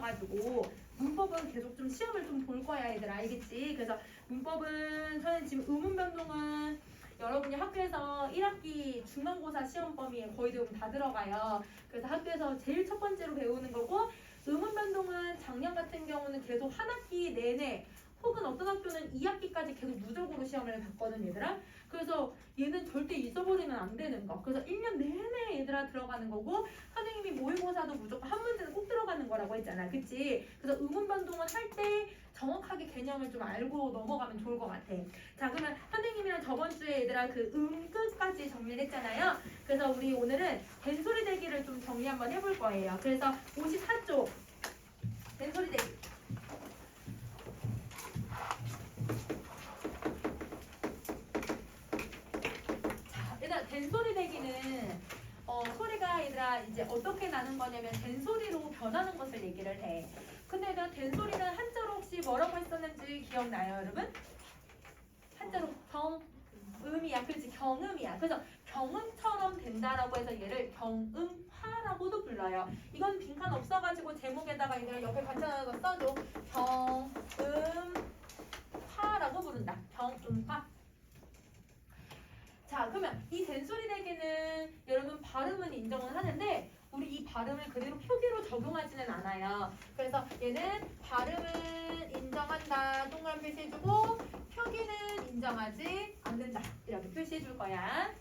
있어가지고 문법은 계속 좀 시험을 좀 볼 거야 얘들 알겠지? 그래서 문법은 저는 지금 의문 변동은 여러분이 학교에서 1학기 중간고사 시험 범위에 거의 대부분 다 들어가요. 그래서 학교에서 제일 첫 번째로 배우는 거고 의문 변동은 작년 같은 경우는 계속 한 학기 내내 혹은 어떤 학교는 2학기까지 계속 누적으로 시험을 봤거든 얘들아. 그래서 얘는 절대 잊어버리면 안 되는 거. 그래서 1년 내내 얘들아 들어가는 거고 선생님이 모의고사도 무조건 한 문제는 꼭 들어가는 거라고 했잖아. 그치? 그래서 의문 변동은 할 때 정확하게 개념을 좀 알고 넘어가면 좋을 것 같아. 자 그러면 선생님이랑 저번 주에 얘들아 그 끝까지 정리를 했잖아요. 그래서 우리 오늘은 된소리 대기를 좀 정리 한번 해볼 거예요. 그래서 54쪽 된소리 대기. 일단 된소리 대기는 소리가 얘들아 이제 어떻게 나는 거냐면 된소리로 변하는 것을 얘기를 해. 근데 얘들아 된소리는 한자로 혹시 뭐라고 했었는지 기억나요 여러분? 한자로 경음이야. 그렇지 경음이야. 그래서 경음처럼 된다라고 해서 얘를 경음화라고도 불러요. 이건 빈칸 없어가지고 제목에다가 얘들아 옆에 받쳐서 써줘. 경음화라고 부른다. 경음화. 자 그러면 이 된소리 대기는 여러분 발음은 인정을 하는데 우리 이 발음을 그대로 표기로 적용하지는 않아요. 그래서 얘는 발음은 인정한다 동그라미 표시해주고 표기는 인정하지 않는다 이렇게 표시해줄 거야.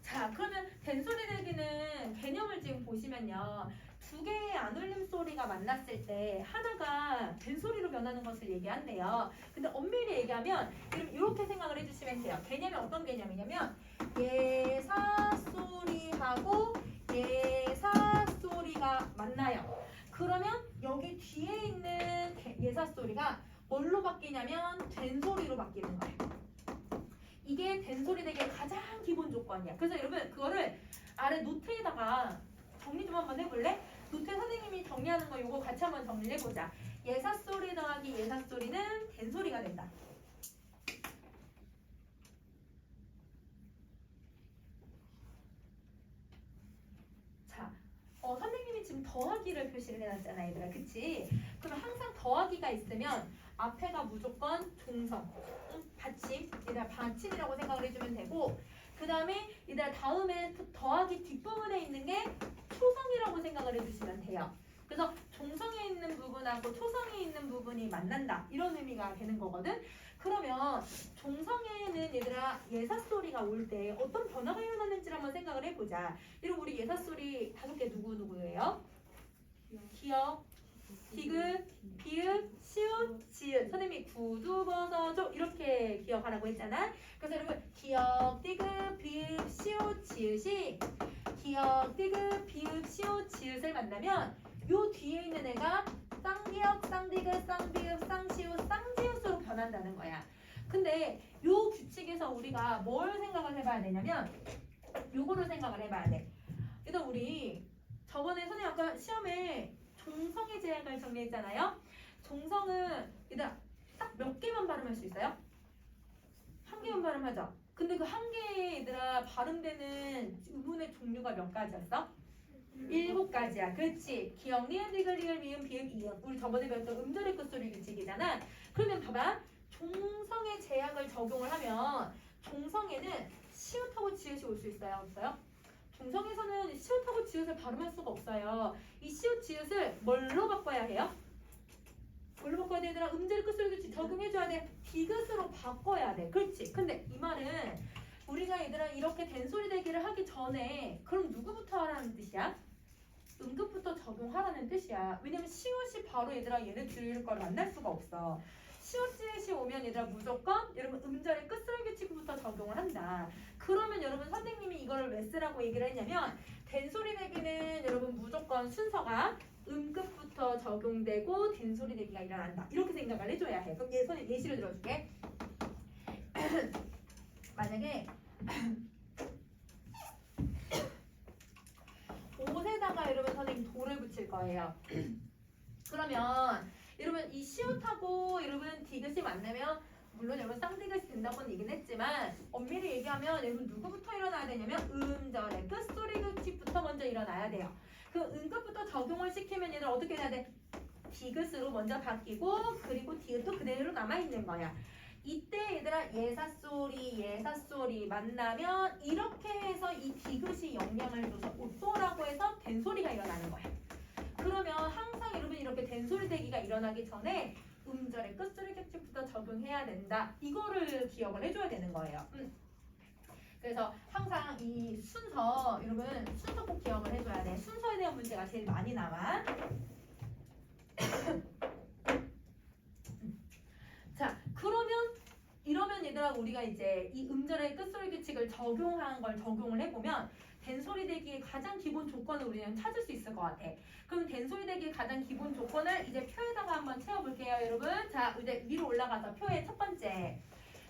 자 그러면 된소리 대기는 개념을 지금 보시면요. 두 개의 안울림 소리가 만났을 때 하나가 된소리로 변하는 것을 얘기한대요. 근데 엄밀히 얘기하면 이렇게 생각을 해주시면 돼요. 개념이 어떤 개념이냐면 예사 소리하고 예사 소리가 만나요. 그러면 여기 뒤에 있는 예사 소리가 뭘로 바뀌냐면 된소리로 바뀌는 거예요. 이게 된소리 대기의 가장 기본 조건이야. 그래서 여러분 그거를 아래 노트에다가 정리 좀 한번 해볼래? 노트에 선생님이 정리하는 거 이거 같이 한번 정리를 해보자. 예사소리 더하기 예사소리는 된소리가 된다. 자, 선생님이 지금 더하기를 표시를 해놨잖아 얘들아. 그치? 그러면 항상 더하기가 있으면 앞에가 무조건 종성, 받침, 얘들아 받침이라고 생각을 해주면 되고 그 다음에 얘들아 다음에 더하기 뒷부분에 있는 게 초성이라고 생각을 해주시면 돼요. 그래서 종성에 있는 부분하고 초성에 있는 부분이 만난다 이런 의미가 되는 거거든. 그러면 종성에는 얘들아 예사소리가 올 때 어떤 변화가 일어나는지를 한번 생각을 해보자. 이런 우리 예사소리 5개 누구누구예요? 기역, 디귿, 비읍, 시읒, 지읒. 선생님이 구두버섯조 이렇게 기억하라고 했잖아. 그래서 여러분 기역, 디귿, 비읍, 시읒, 지읒이 기역, 디귿, 비읍, 시읒, 지읒을 만나면 요 뒤에 있는 애가 쌍기역, 쌍디귿, 쌍비읍, 쌍시읒, 쌍지읒으로 변한다는 거야. 근데 요 규칙에서 우리가 뭘 생각을 해봐야 되냐면 요거를 생각을 해봐야 돼. 일단 우리 저번에 선생님 아까 시험에 종성의 제약을 정리했잖아요. 종성은 일단 딱 몇 개만 발음할 수 있어요? 한 개만 발음하죠. 근데 그 한 개에 얘들아 발음되는 의문의 종류가 몇 가지였어? 7가지야. 그렇지. 기역, 니은, 디귿, 리을, 미음, 비읍, 이음. 우리 저번에 배웠던 음절의 끝소리 규칙이잖아. 그러면 봐봐. 종성의 제약을 적용을 하면 종성에는 시읒하고 지읒이 올 수 있어요? 없어요? 종성에서는 시읒하고 지읒을 발음할 수가 없어요. 이 시읒, 지읒을 뭘로 바꿔야 해요? 뭘로 바꿔야 돼? 얘들아 음절의 끝소리 규칙 적용해줘야 돼. 디귿으로 바꿔야 돼. 그렇지. 근데 이 말은 우리가 얘들아 이렇게 된소리 대기를 하기 전에 그럼 누구부터 하라는 뜻이야? 음급부터 적용하라는 뜻이야. 왜냐면 시옷이 바로 얘들아 얘네 들을 걸 만날 수가 없어. 시옷지읒이 오면 얘들아 무조건 여러분 음절의 끝소리 규칙부터 적용을 한다. 그러면 여러분 선생님이 이거를 왜 쓰라고 얘기를 했냐면 된소리 대기는 여러분 무조건 순서가 음급부터 적용되고 된소리 대기가 일어난다. 이렇게 생각을 해줘야 해. 그럼 예시를 들어줄게. 만약에 옷에다가 여러분 선생님 돌을 붙일 거예요. 그러면 여러분 이 시옷하고 여러분 디귿이 만나면 물론 여러분 쌍디귿이 된다고는 얘기는 했지만 엄밀히 얘기하면 여러분 누구부터 일어나야 되냐면 음절의 끝소리 규칙부터 먼저 일어나야 돼요. 그 음급부터 적용을 시키면 얘들 어떻게 해야 돼? 디귿으로 먼저 바뀌고 그리고 디귿도 그대로 남아있는 거야. 이때 얘들아 예사소리 만나면 이렇게 해서 이 디귿이 영향을 줘서 오또라고 해서 된소리가 일어나는 거야. 그러면 항상 여러분 이렇게 된소리 대기가 일어나기 전에 음절의 끝소리 객체부터 적용해야 된다. 이거를 기억을 해줘야 되는 거예요. 그래서 항상 이 순서 여러분 순서 꼭 기억을 해줘야 돼. 순서에 대한 문제가 제일 많이 나와. 자, 그러면 이러면 얘들아 우리가 이제 이 음절의 끝소리 규칙을 적용한 걸 적용을 해보면 된소리 대기의 가장 기본 조건을 우리는 찾을 수 있을 것 같아. 그럼 된소리 대기의 가장 기본 조건을 이제 표에다가 한번 채워볼게요, 여러분. 자, 이제 위로 올라가서 표의 첫 번째.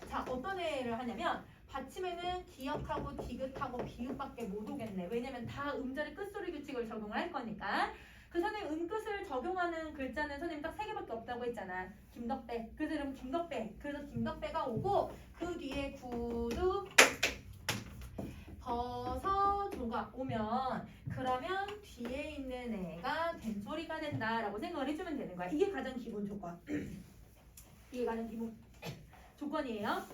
자, 어떤 애를 하냐면 받침에는 기역하고 디귿하고 비읍밖에 못 오겠네. 왜냐면 다 음절의 끝소리 규칙을 적용을 할 거니까. 그 선생님 음끝을 적용하는 글자는 선생님 딱 3개밖에 없다고 했잖아. 김덕배. 그래서 여러분 김덕배. 그래서 김덕배가 오고 그 뒤에 구두 버서조가 오면 그러면 뒤에 있는 애가 된소리가 된다라고 생각을 해주면 되는 거야. 이게 가장 기본 조건. 이게 가장 기본 조건이에요.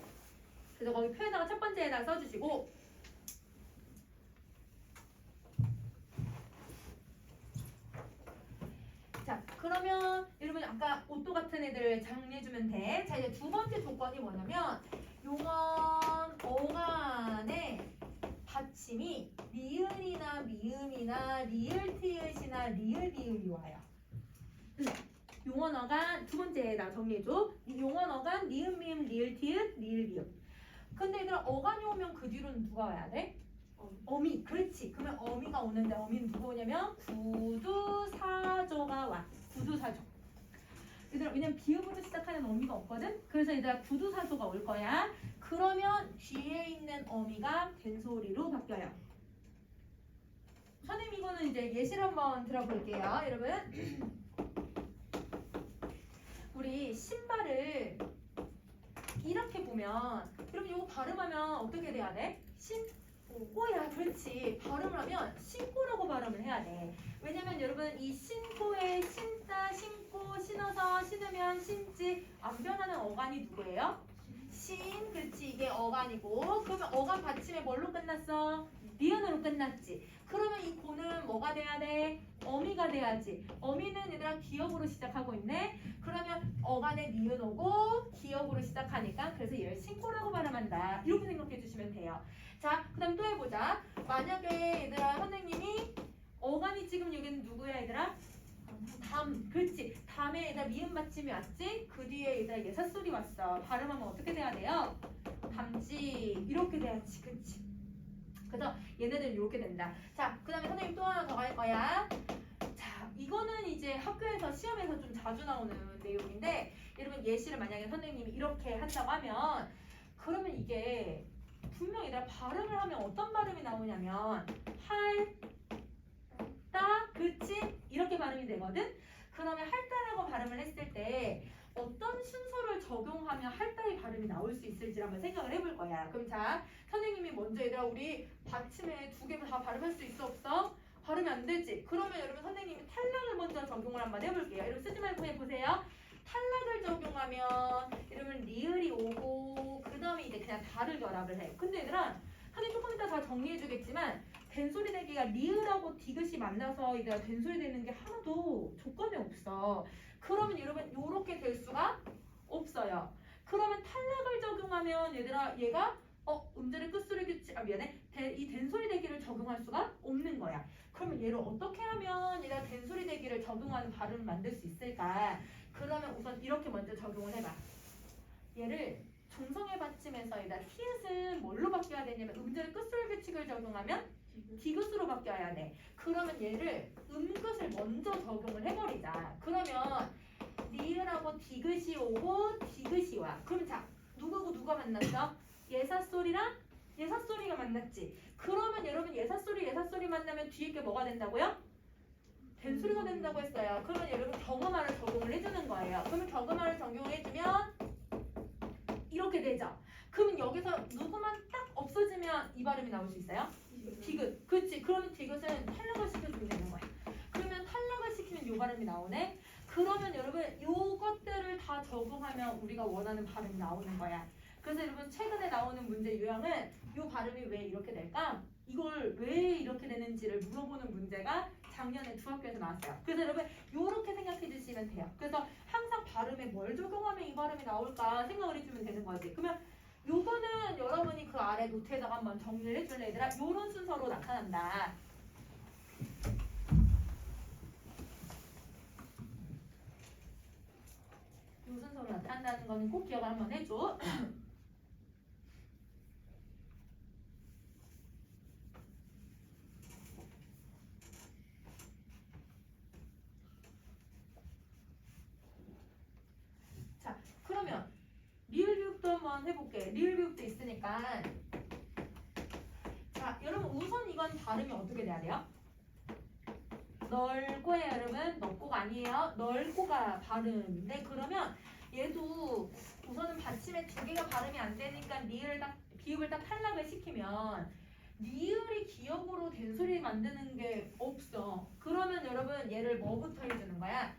그래서 거기 표에다가 첫 번째에다 써주시고 자, 그러면 여러분 아까 오또 같은 애들 정리해주면 돼. 자, 이제 두 번째 조건이 뭐냐면 용언 어간의 받침이 리을이나 미음이나 리을티읕이나 리을비읍이 와요. 용언 어간 두 번째에다 정리해줘. 용언 어간 니은 미음 리을티읕 리을비읍. 근데 얘들아 어간이 오면 그 뒤로는 누가 와야 돼? 어미. 그렇지. 그러면 어미가 오는데 어미는 누가 오냐면 구두사조가 와. 구두사조. 얘들아 왜냐면 비읍으로 시작하는 어미가 없거든. 그래서 얘들아 구두사조가 올 거야. 그러면 뒤에 있는 어미가 된소리로 바뀌어요. 선생님 이거는 이제 예시를 한번 들어볼게요. 여러분 우리 신발을 이렇게 보면 여러분 이거 발음하면 어떻게 돼야 돼? 신고야. 그렇지. 발음을 하면 신고라고 발음을 해야 돼. 왜냐면 여러분 이 신고에 신다, 신고, 신어서, 신으면, 신지 안 변하는 어간이 누구예요? 신. 그렇지. 이게 어간이고 그러면 어간 받침에 뭘로 끝났어? 니은으로 끝났지. 그러면 이 고는 뭐가 돼야 돼? 어미가 돼야지. 어미는 얘들아 기역으로 시작하고 있네. 그러면 어간에 니은 오고 기역으로 시작하니까 그래서 얘를 신고라고 발음한다. 이렇게 생각해 주시면 돼요. 자, 그 다음 또 해보자. 만약에 얘들아 선생님이 어간이 지금 여기는 누구야 얘들아? 담. 그렇지. 담에 얘들아 미음 받침이 왔지? 그 뒤에 얘들아 예사소리 왔어. 발음하면 어떻게 돼야 돼요? 담지. 이렇게 돼야지. 그렇지. 그래서 얘네들 이렇게 된다. 자, 그 다음에 선생님 또 하나 더 할 거야. 자, 이거는 이제 학교에서 시험에서 좀 자주 나오는 내용인데 여러분 예시를 만약에 선생님이 이렇게 한다고 하면 그러면 이게 분명히 얘들아 발음을 하면 어떤 발음이 나오냐면 할따 그치? 이렇게 발음이 되거든? 그러면 할따라고 발음을 했을 때 어떤 순서를 적용하면 할따의 발음이 나올 수 있을지 한번 생각을 해볼 거야. 그럼 자, 선생님이 먼저 얘들아 우리 받침에 두 개 다 발음할 수 있어 없어? 발음이 안 되지. 그러면 여러분 선생님이 탈락을 먼저 적용을 한번 해볼게요. 여러분 쓰지 말고 해보세요. 탈락을 적용하면 여러분 리을이 오고 그 다음에 이제 그냥 다를 결합을 해. 근데 얘들아 선생님 조금 이따 다 정리해주겠지만 된소리 대기가 리을하고 디귿이 만나서 이제 된소리 되는 게 하나도 조건이 없어. 그러면 여러분 요렇게 될 수가 없어요. 그러면 탈락을 적용하면 얘들아 얘가 음절의 끝소리 규칙 미안해 이 된소리 대기를 적용할 수가 없는 거야. 그러면 얘를 어떻게 하면 얘가 된소리 대기를 적용하는 발음을 만들 수 있을까? 그러면 우선 이렇게 먼저 적용을 해봐. 얘를 중성의 받침에서 얘가 티읕은 뭘로 바뀌어야 되냐면 음절의 끝소리 규칙을 적용하면 디귿으로 바뀌어야 돼. 그러면 얘를 음끝을 먼저 적용을 해버리자. 그러면 리을하고 디귿이 오고 디귿이 와. 그럼 자 누구하고 누가 만났어? 예사소리랑 예사소리가 만났지. 그러면 여러분 예사소리 만나면 뒤에 게 뭐가 된다고요? 된소리가 된다고 했어요. 그러면 여러분 경음화를 적용을 해주는 거예요. 그러면 경음화를 적용해주면 이렇게 되죠. 그러면 여기서 누구만 딱 없어지면 이 발음이 나올 수 있어요? 디귿. 그렇지. 그러면 디귿은 탈락을 시켜주면 되는 거야. 요 발음이 나오네. 그러면 여러분 요것들을 다 적응하면 우리가 원하는 발음이 나오는 거야. 그래서 여러분 최근에 나오는 문제 유형은 요 발음이 왜 이렇게 될까? 이걸 왜 이렇게 되는지를 물어보는 문제가 작년에 두 학교에서 나왔어요. 그래서 여러분 요렇게 생각해 주시면 돼요. 그래서 항상 발음에 뭘 적용하면 이 발음이 나올까 생각을 해주면 되는 거지. 그러면 요거는 여러분이 그 아래 노트에다가 한번 정리를 해줄래 얘들아? 요런 순서로 나타난다. 요 순서로 나타난다는 거는 꼭 기억을 한번 해줘. 자, 그러면 리을 비읍도 한번 해볼게. 리을 비읍도 있으니까. 자, 여러분 우선 이건 발음이 어떻게 돼야 돼요? 넓고예요, 여러분. 넓고가 아니에요. 넓고가 발음인데 그러면 얘도 우선은 받침에 두 개가 발음이 안 되니까 리을 딱 비읍을 딱 탈락을 시키면 리을이 기억으로 된 소리 만드는 게 없어. 그러면 여러분 얘를 뭐부터 해주는 거야?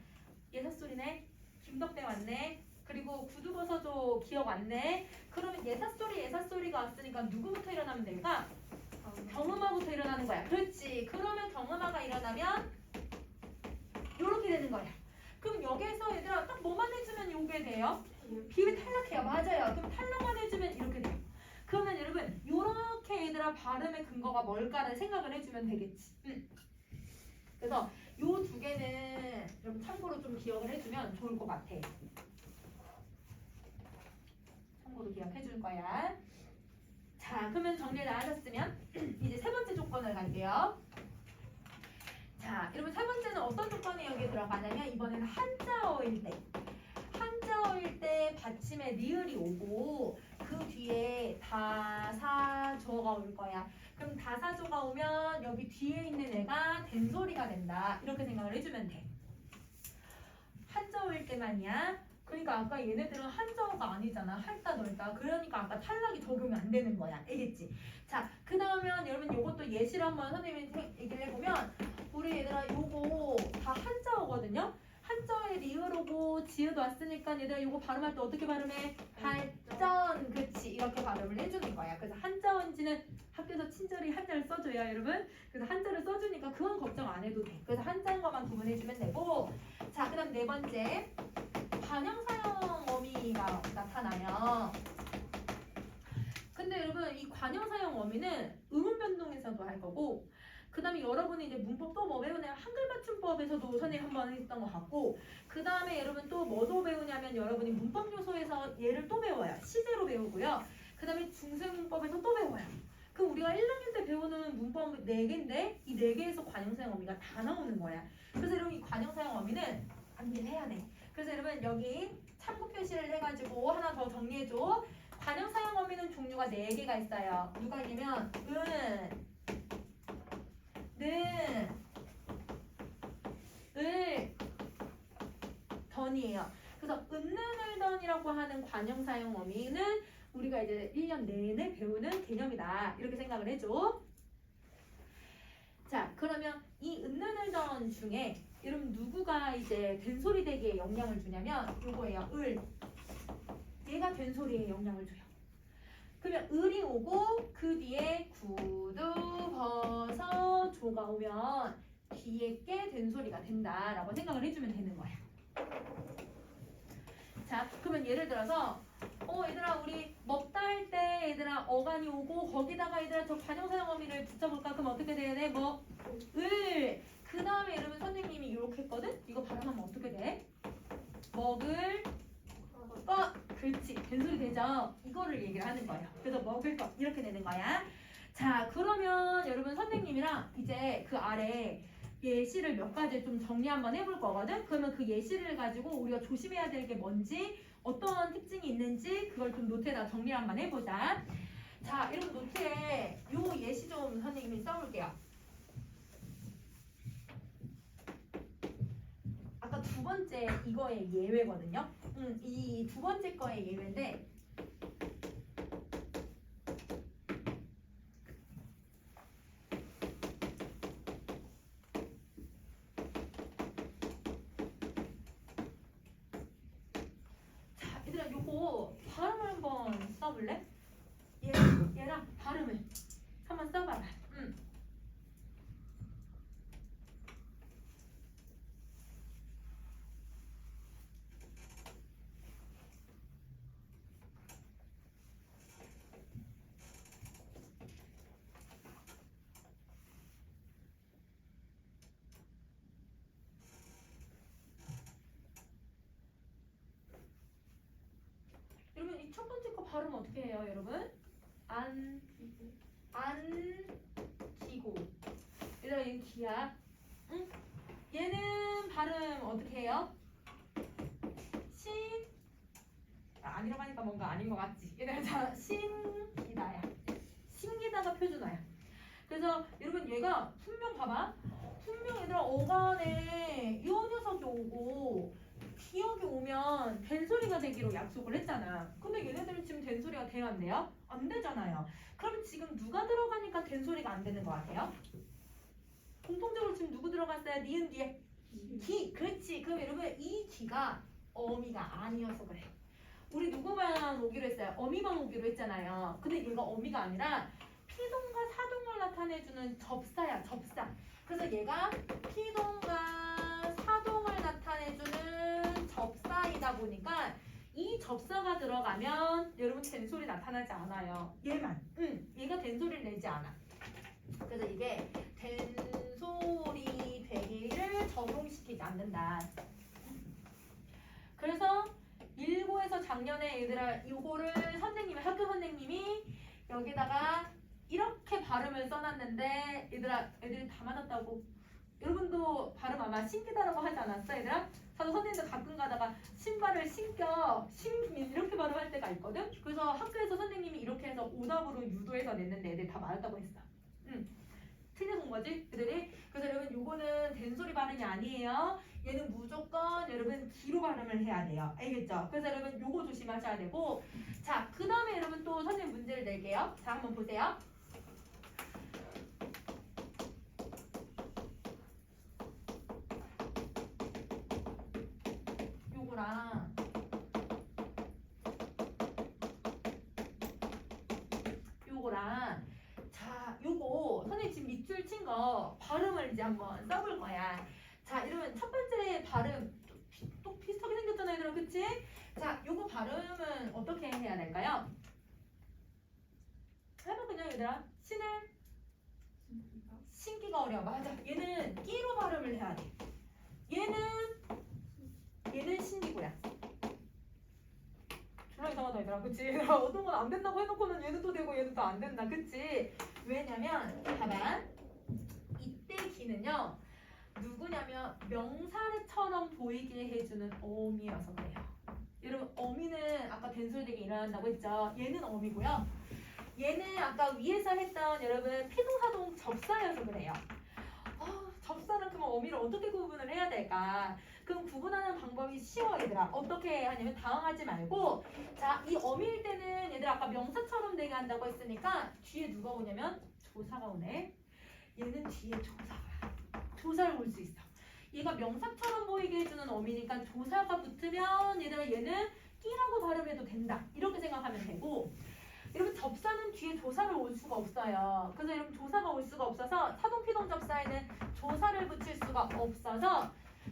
예사소리네. 김덕대 왔네. 그리고 구두 벗어줘 기억 왔네. 그러면 예사소리가 왔으니까 누구부터 일어나면 될까? 경음아부터 일어나는 거야. 그렇지. 그러면 경음아가 일어나면 요렇게 되는 거야. 그럼 여기에서 얘들아 딱 뭐만 해주면 요게 돼요? 비읍이 탈락해요. 맞아요. 그럼 탈락만 해주면 이렇게 돼요. 그러면 여러분 요렇게 얘들아 발음의 근거가 뭘까를 생각을 해주면 되겠지. 그래서 요 두 개는 여러분 참고로 좀 기억을 해주면 좋을 것 같아. 참고로 기억해 줄 거야. 자, 그러면 정리를 다 하셨으면 이제 세 번째 조건을 갈게요. 자, 여러분 세 번째는 어떤 조건이 여기에 들어가냐면 이번에는 한자어일 때. 한자어일 때 받침에 리을이 오고 그 뒤에 다사조가 올 거야. 그럼 다사조가 오면 여기 뒤에 있는 애가 된소리가 된다. 이렇게 생각을 해주면 돼. 한자어일 때만이야. 그러니까 아까 얘네들은 한자어가 아니잖아. 할다 넓다. 그러니까 아까 탈락이 적용이 안 되는 거야. 알겠지? 자, 그 다음엔 여러분 요것도 예시를 한번 선생님이 얘기를 해보면 우리 얘들아 요거 다 한자어거든요. 한자어에 리을 오고 지읒 왔으니까 얘들아 요거 발음할 때 어떻게 발음해? 발전. 그치. 이렇게 발음을 해주는 거야. 그래서 한자어인지는 학교에서 친절히 한자를 써줘요, 여러분. 그래서 한자를 써주니까 그건 걱정 안 해도 돼. 그래서 한자인 것만 구분해주면 되고. 자, 그 다음 네 번째. 관형사형 어미가 나타나요. 근데 여러분 이 관형사형 어미는 음운 변동에서도 할 거고 그 다음에 여러분이 이제 문법 또 뭐 배우냐면 한글 맞춤법에서도 선생님 한번 했던 것 같고 그 다음에 여러분 또 뭐도 배우냐면 여러분이 문법 요소에서 얘를 또 배워요. 시제로 배우고요. 그 다음에 중세문법에서 또 배워요. 그럼 우리가 1학년 때 배우는 문법 4개인데 이 4개에서 관형사형 어미가 다 나오는 거야. 그래서 여러분 이 관형사형 어미는 암기를 해야 돼. 그래서 여러분 여기 참고 표시를 해가지고 하나 더 정리해줘. 관형사형 어미는 종류가 4개가 있어요. 누가 있냐면 는, 을, 던이에요. 그래서 은는을던이라고 하는 관형사형 어미는 우리가 이제 1년 내내 배우는 개념이다. 이렇게 생각을 해줘. 자, 그러면 이 은는을던 중에 여러분 누구가 이제 된소리 되기에 영향을 주냐면 요거예요. 을. 얘가 된소리에 영향을 줘요. 그러면 을이 오고 그 뒤에 구두 벗어 조가 오면 뒤에 게 된소리가 된다라고 생각을 해주면 되는 거야. 자, 그러면 예를 들어서 얘들아 우리 먹다 할 때 얘들아 어간이 오고 거기다가 얘들아 저 관형사형 어미를 붙여볼까? 그럼 어떻게 돼야 돼? 뭐 을. 그 다음에 여러분 선생님이 이렇게 했거든? 이거 발음하면 어떻게 돼? 먹을 것. 그렇지. 된소리 되죠? 이거를 얘기를 하는 거예요. 그래서 먹을 것 이렇게 되는 거야. 자, 그러면 여러분 선생님이랑 이제 그 아래 예시를 몇 가지 좀 정리 한번 해볼 거거든? 그러면 그 예시를 가지고 우리가 조심해야 될 게 뭔지 어떤 특징이 있는지 그걸 좀 노트에다 정리 한번 해보자. 자, 여러분 노트에 요 예시 좀 선생님이 써볼게요. 아까 두 번째 이거의 예외거든요. 이 두 번째 거의 예외인데 얘들아 요거 발음을 한번 써볼래? 얘랑 발음을 한번 써봐라. 여러분 이 첫 번째 거 발음 어떻게 해요, 여러분? 안기고. 얘들아 얘는 기야. 응? 얘는 발음 어떻게 해요? 아니라고 하니까 뭔가 아닌 것 같지? 얘들아 자 신기다야. 신기다가 표준어야. 그래서 여러분 얘가 분명 봐봐. 분명 얘들아 어간에 이 녀석이 오고 기억이 오면 된소리가 되기로 약속을 했잖아. 근데 얘네들은 지금 된소리가 돼야 안 돼요? 안 되잖아요. 그러면 지금 누가 들어가니까 된소리가 안 되는 것 같아요? 공통적으로 지금 누구 들어갔어요? 니은 뒤에 기. 그렇지. 그럼 여러분 이 기가 어미가 아니어서 그래. 우리 누구만 오기로 했어요? 어미만 오기로 했잖아요. 근데 얘가 어미가 아니라 피동과 사동을 나타내주는 접사야, 접사. 그래서 얘가 피동과 사동을 나타내주는 접사이다 보니까 이 접사가 들어가면 여러분 된소리 나타나지 않아요. 얘만. 얘가 된소리를 내지 않아. 그래서 이게 된소리 되기를 적용시키지 않는다. 그래서 1고에서 작년에 얘들아 요거를 선생님이 학교 선생님이 여기다가 이렇게 발음을 써놨는데 얘들아 애들이 다 맞았다고. 여러분도 발음 아마 신기다라고 하지 않았어 얘들아? 저도 선생님도 가끔 가다가 신발을 신민 이렇게 발음할 때가 있거든. 그래서 학교에서 선생님이 이렇게 해서 오답으로 유도해서 냈는데 애들이 다 맞았다고 했어. 틀려서 온 거지 애들이. 그래서 여러분 요거는 된소리 발음이 아니에요. 얘는 무조건 여러분 기로 발음을 해야 돼요. 알겠죠? 그래서 여러분 요거 조심하셔야 되고. 자, 그 다음에 여러분 또 선생님 문제를 낼게요. 자, 한번 보세요. 요거랑 요거랑 자, 요거 선생님 지금 밑줄 친 거 발음을 이제 한번 써볼 거야. 자, 이러면 첫 번째 발음 또 비슷하게 생겼잖아요, 얘들아, 그치? 자, 요거 발음은 어떻게 해야 될까요? 해봐 그냥 얘들아. 신기가 어려워. 맞아. 얘는 끼로 발음을 해야 돼. 얘는 신기고야. 졸라 이상하다 얘들아, 그치? 얘들아 어떤 건 안 된다고 해놓고는 얘는 또 되고 얘는 또 안 된다, 그치? 왜냐면 봐봐. 이때 기는요 누구냐면 명사처럼 보이게 해주는 어미여서 그래요. 여러분 어미는 아까 된소리 되게 일어난다고 했죠. 얘는 어미고요. 얘는 아까 위에서 했던 여러분 피동사동 접사여서 그래요. 접사는 그럼 어미를 어떻게 구분을 해야 될까? 그럼 구분하는 방법이 쉬워 얘들아. 어떻게 하냐면 당황하지 말고 자, 이 어미일 때는 얘들아 아까 명사처럼 되게 한다고 했으니까 뒤에 누가 오냐면 조사가 오네. 얘는 뒤에 조사를 올 수 있어. 얘가 명사처럼 보이게 해주는 어미니까 조사가 붙으면 얘들아 얘는 끼라고 발음해도 된다. 이렇게 생각하면 되고 여러분 접사는 뒤에 조사를 올 수가 없어요. 그래서 여러분 조사가 올 수가 없어서 사동피동 접사에는 조사를 붙일 수가 없어서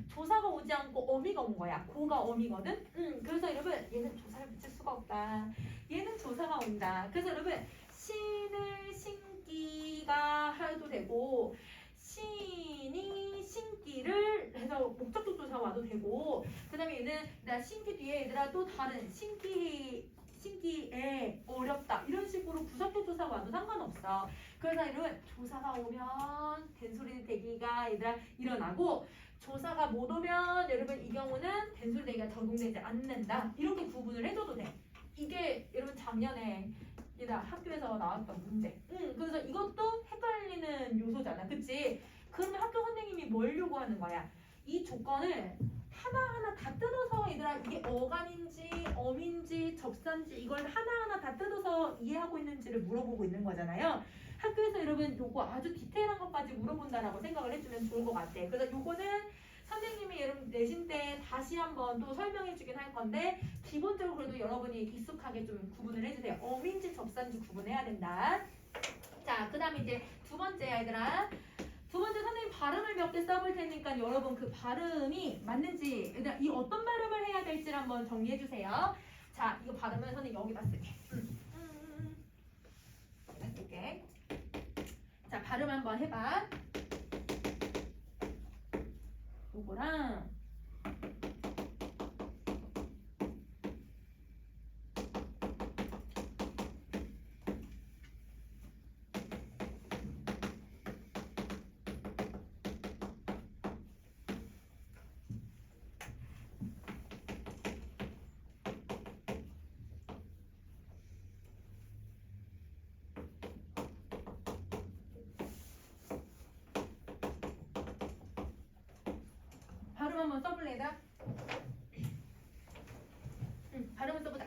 조사가 오지 않고 어미가 온 거야. 고가 어미거든. 그래서 여러분 얘는 조사를 붙일 수가 없다. 얘는 조사가 온다. 그래서 여러분 신을 신기가 해도 되고 신이 신기를 해서 목적격 조사 와도 되고 그 다음에 얘는 나 신기 뒤에 얘들아 또 다른 신기에 어렵다 이런 식으로 부사격 조사 와도 상관없어. 그래서 이런 조사가 오면 된소리 대기가 얘들아 일어나고 조사가 못 오면 여러분 이 경우는 된소리 대기가 적용되지 않는다. 이렇게 구분을 해줘도 돼. 이게 여러분 작년에 얘들아 학교에서 나왔던 문제. 그래서 이것도 헷갈리는 요소잖아, 그치? 그러면 학교 선생님이 뭘 요구하는 거야? 이 조건을 하나하나 다 뜯어서 얘들아 이게 어간인지 어민지 접사인지 이걸 하나하나 다 뜯어서 이해하고 있는지를 물어보고 있는 거잖아요. 학교에서 여러분 요거 아주 디테일한 것까지 물어본다라고 생각을 해주면 좋을 것 같아. 그래서 요거는 선생님이 여러분 내신 때 다시 한번 또 설명해 주긴 할 건데 기본적으로 그래도 여러분이 익숙하게 좀 구분을 해주세요. 어민지 접사인지 구분해야 된다. 자, 그 다음에 이제 두 번째 얘들아. 두 번째 선생님 발음을 몇 개 써볼 테니까 여러분 그 발음이 맞는지 일단 이 어떤 발음을 해야 될지를 한번 정리해 주세요. 자, 이거 발음은 선생님 여기다 쓸게. 여기다 쓸게. 자, 발음 한번 해봐. 요거랑 발음 한번 써볼래 얘들아? 발음을 써보자.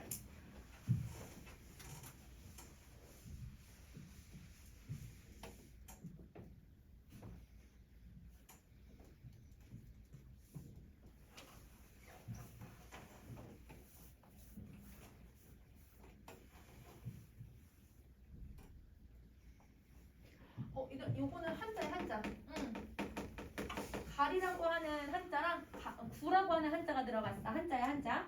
요거는 한자야 한자. 갈이라고 하는 한자랑 구라고 하는 한자가 들어갔어. 한자야 한자.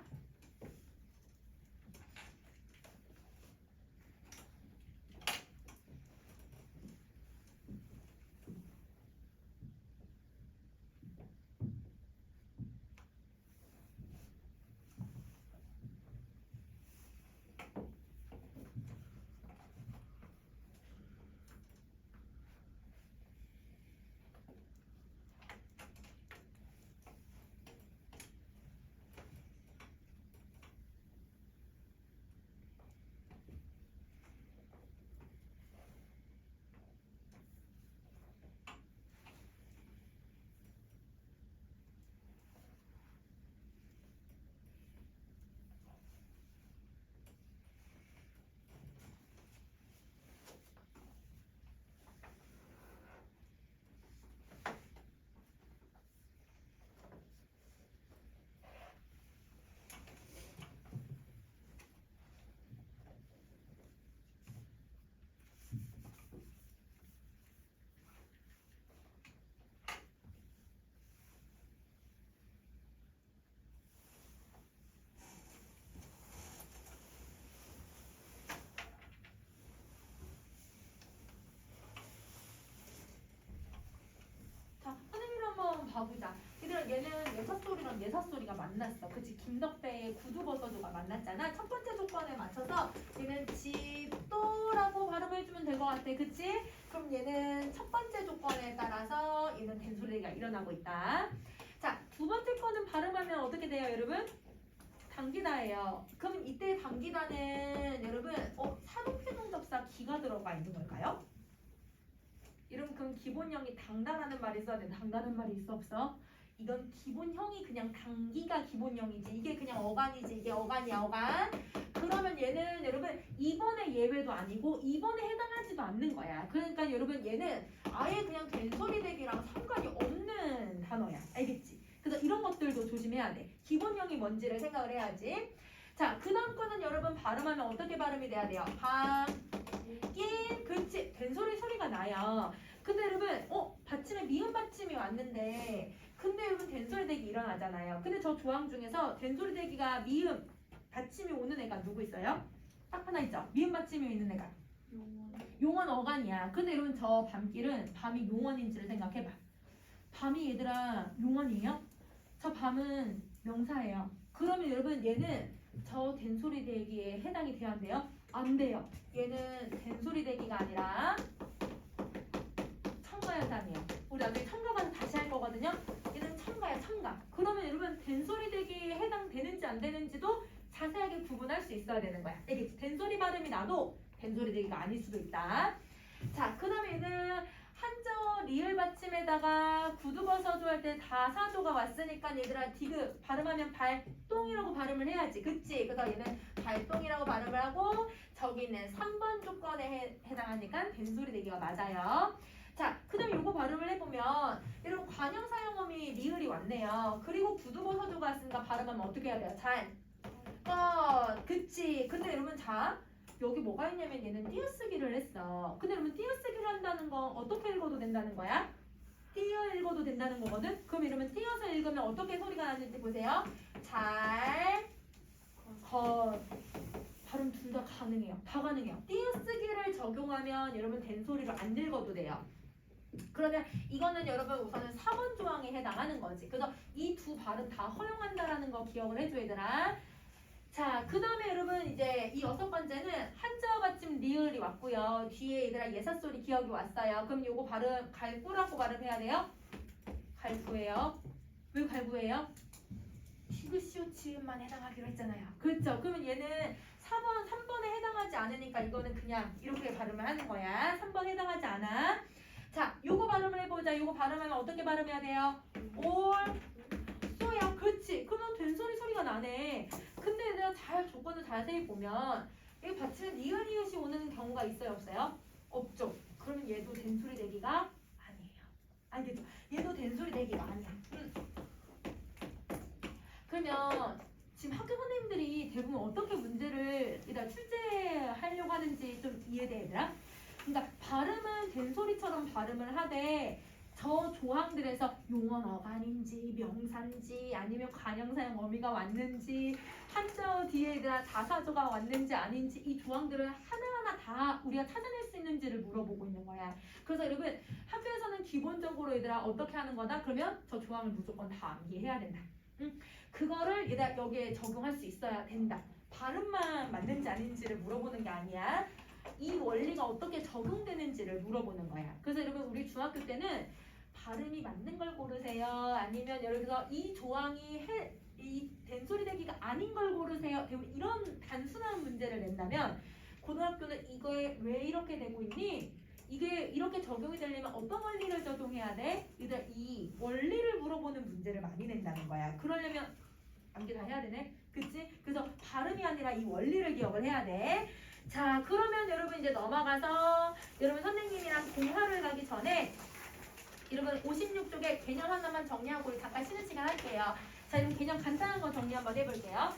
자, 선생님 한번 봐보자. 얘들아 얘는 예사소리랑 예사소리가 만났어. 그치? 김덕배의 구두버섯도가 만났잖아. 첫 번째 조건에 맞춰서 얘는 집도라고 발음을 해주면 될 것 같아. 그치? 그럼 얘는 첫 번째 조건에 따라서 얘는 된소리가 일어나고 있다. 자, 두 번째 거는 발음하면 어떻게 돼요 여러분? 당기다예요. 그럼 이때 당기다는 여러분 사동태동 접사 기가 들어가 있는 걸까요? 이러면 그럼 기본형이 당당하는 말이 있어야 돼. 당당한 말이 있어 없어? 이건 기본형이 그냥 당기가 기본형이지. 이게 그냥 어간이지. 이게 어간이야 어간. 그러면 얘는 여러분 2번의 예외도 아니고 2번에 해당하지도 않는 거야. 그러니까 여러분 얘는 아예 그냥 된소리 대기랑 상관이 없는 단어야. 알겠지? 그래서 이런 것들도 조심해야 돼. 기본형이 뭔지를 생각을 해야지. 자, 그 다음 거는 여러분 발음하면 어떻게 발음이 돼야 돼요? 그렇지. 된소리 소리가 나요. 근데 여러분 받침에 미음 받침이 왔는데 근데 여러분 된소리 대기 일어나잖아요. 근데 저 조항 중에서 된소리 대기가 미음 받침이 오는 애가 누구 있어요? 딱 하나 있죠. 미음 받침이 있는 애가 용언 어간이야. 근데 여러분 저 밤길은 밤이 용언인지를 생각해봐. 밤이 얘들아 용언이에요? 저 밤은 명사예요. 그러면 여러분 얘는 저 된소리 대기에 해당이 돼야 한대요? 안 돼요. 얘는 된소리 대기가 아니라 첨가현상이에요. 우리 나중에 첨가관 다시 할 거거든요. 얘는 첨가야 첨가. 그러면 여러분 된소리 대기에 해당되는지 안 되는지도 자세하게 구분할 수 있어야 되는 거야. 알겠지? 된소리 발음이 나도 된소리 대기가 아닐 수도 있다. 자, 그 다음에 얘는 한자어 리을 받침에다가 구두버서도 할 때 다사조가 왔으니까 얘들아 디귿 발음하면 발똥이라고 발음을 해야지. 그치? 그래서 얘는 발똥이라고 발음을 하고 저기는 3번 조건에 해당하니까 된소리 대기가 맞아요. 자, 그 다음에 요거 발음을 해보면 여러분 관형사용어미 리을이 왔네요. 그리고 구두버서두가 왔으니까 발음하면 어떻게 해야 돼요? 그치. 근데 여러분 자 여기 뭐가 있냐면 얘는 띄어쓰기를 했어. 근데 여러분 띄어쓰기를 한다는 건 어떻게 읽어도 된다는 거야? 띄어 읽어도 된다는 거거든? 그럼 이러면 띄어서 읽으면 어떻게 소리가 나는지 보세요. 발음 둘 다 가능해요. 다 가능해요. 띄어쓰기를 적용하면 여러분 된소리로 안 읽어도 돼요. 그러면 이거는 여러분 우선은 4번 조항에 해당하는 거지. 그래서 이 두 발음 다 허용한다라는 거 기억을 해줘 얘들아. 자, 그 다음에 여러분 이제 이 6번째는 한자어 받침 리을이 왔고요. 뒤에 얘들아 예사소리 기억이 왔어요. 그럼 요거 발음 갈구라고 발음해야 돼요? 갈구예요. 왜 갈구예요? 티귿시오 지음만 해당하기로 했잖아요. 그렇죠? 그러면 얘는 3번에 해당하지 않으니까 이거는 그냥 이렇게 발음을 하는 거야. 3번 해당하지 않아. 자, 요거 발음을 해보자. 요거 발음하면 어떻게 발음해야 돼요? 쏘야. 그렇지. 그러면 된소리 소리가 나네. 근데 내가 조건을 자세히 보면 이 받침에 리을리을이 오는 경우가 있어요? 없어요? 없죠. 그러면 얘도 된소리 내기가 아니에요. 알겠죠? 얘도 된소리 내기가 아니야. 그러면 지금 학교 선생님들이 대부분 어떻게 문제를 일단 출제하려고 하는지 좀 이해돼 얘들아? 그러니까 발음은 된소리처럼 발음을 하되 저 조항들에서 용언 어간인지 명사인지 아니면 관형사용 어미가 왔는지 한자어 뒤에 얘들아 자사조가 왔는지 아닌지 이 조항들을 하나하나 다 우리가 찾아낼 수 있는지를 물어보고 있는 거야. 그래서 여러분 학교에서는 기본적으로 얘들아 어떻게 하는 거다? 그러면 저 조항을 무조건 다 암기해야 된다. 그거를 얘들아 여기에 적용할 수 있어야 된다. 발음만 맞는지 아닌지를 물어보는 게 아니야. 이 원리가 어떻게 적용되는지를 물어보는 거야. 그래서 여러분 우리 중학교 때는 발음이 맞는 걸 고르세요. 아니면 여기서 이 조항이 이 된소리 대기가 아닌 걸 고르세요. 이런 단순한 문제를 낸다면 고등학교는 이거에 왜 이렇게 되고 있니? 이게 이렇게 적용이 되려면 어떤 원리를 적용해야 돼? 얘들 이 원리를 물어보는 문제를 많이 낸다는 거야. 그러려면 암기 다 해야 되네. 그치? 그래서 발음이 아니라 이 원리를 기억을 해야 돼. 자, 그러면 여러분 이제 넘어가서 여러분 선생님이랑 동화를 가기 전에 여러분 56쪽에 개념 하나만 정리하고 우리 잠깐 쉬는 시간 할게요. 자, 그럼 개념 간단한 거 정리 한번 해볼게요.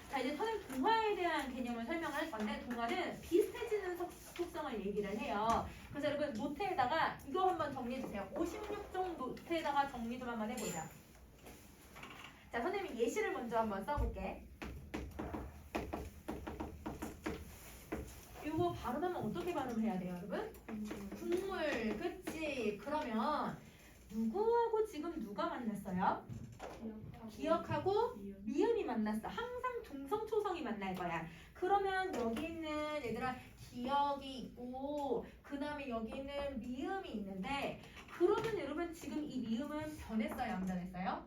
자, 이제 선생님 동화에 대한 개념을 설명할 건데 동화는 비슷해지는 속성을 얘기를 해요. 그래서 여러분 노트에다가 이거 한번 정리해주세요. 56쪽 노트에다가 정리 좀 한번 해보자. 자, 선생님이 예시를 먼저 한번 써볼게. 이거 발음하면 어떻게 발음해야 돼요, 여러분? 국물, 그치? 그러면 누구하고 지금 누가 만났어요? 기억하고 미음이 만났어. 항상 중성 초성이 만날 거야. 그러면 여기 있는 얘들아 기억이 있고 그 다음에 여기는 미음이 있는데 그러면 여러분 지금 이 미음은 변했어요? 안 변했어요?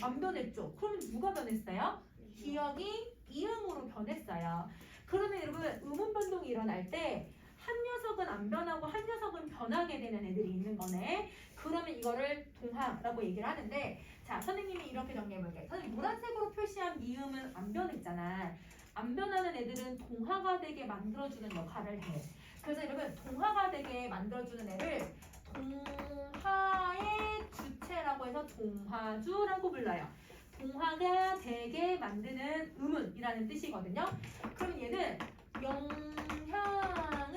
안 변했죠. 그러면 누가 변했어요? 기억이 이음으로 변했어요. 그러면 여러분 음운 변동이 일어날 때 한 녀석은 안 변하고 한 녀석은 변하게 되는 애들이 있는 거네. 그러면 이거를 동화라고 얘기를 하는데 자, 선생님이 이렇게 정리해볼게요. 선생님 노란색으로 표시한 미음은 안 변했잖아. 안 변하는 애들은 동화가 되게 만들어주는 역할을 해. 그래서 여러분 동화가 되게 만들어주는 애를 동화의 주체라고 해서 동화주라고 불러요. 동화가 되게 만드는 음운이라는 뜻이거든요. 그럼 얘는 영향을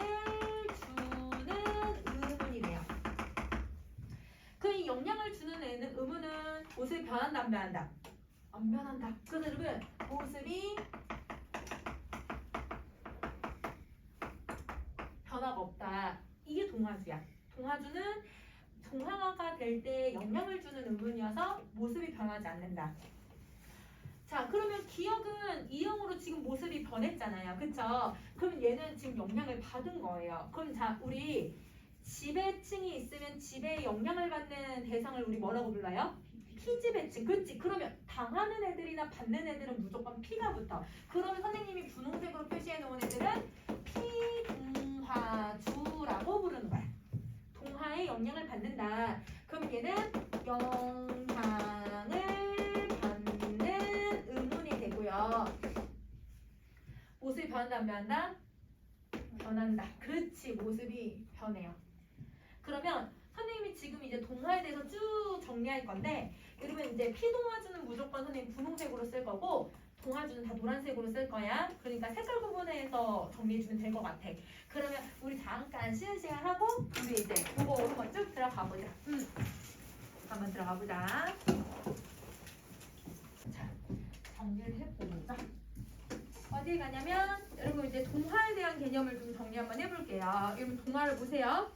주는 음운이래요. 그 이 영향을 주는 애는 음운은 모습이 변한다 안 변한다? 안 변한다. 그래서 여러분 모습이 변화가 없다. 이게 동화주야. 동화주는 동화가 될 때 영향을 주는 음운이어서 모습이 변하지 않는다. 자, 그러면 기억은 이형으로 지금 모습이 변했잖아요. 그쵸? 그럼 얘는 지금 영향을 받은 거예요. 그럼 자, 우리 지배층이 있으면 지배에 영향을 받는 대상을 우리 뭐라고 불러요? 피지배층. 그렇지? 그러면 당하는 애들이나 받는 애들은 무조건 피가 붙어. 그러면 선생님이 분홍색으로 표시해 놓은 애들은 피동화주라고 부르는 거야. 동화에 영향을 받는다. 그럼 얘는 영향을 받는 음운이 되고요. 모습이 변한다 안 변한다? 변한다. 그렇지. 모습이 변해요. 그러면 동화에 대해서 쭉 정리할 건데 여러분 이제 피동화주는 무조건 선생님 분홍색으로 쓸 거고 동화주는 다 노란색으로 쓸 거야. 그러니까 색깔 구분해서 정리해주면 될 것 같아. 그러면 우리 잠깐 쉬는 시간 하고 우리 이제 그거 한번 쭉 들어가 보자. 한번 들어가 보자. 자, 정리를 해보자. 어디에 가냐면 여러분 이제 동화에 대한 개념을 좀 정리 한번 해볼게요. 여러분 동화를 보세요.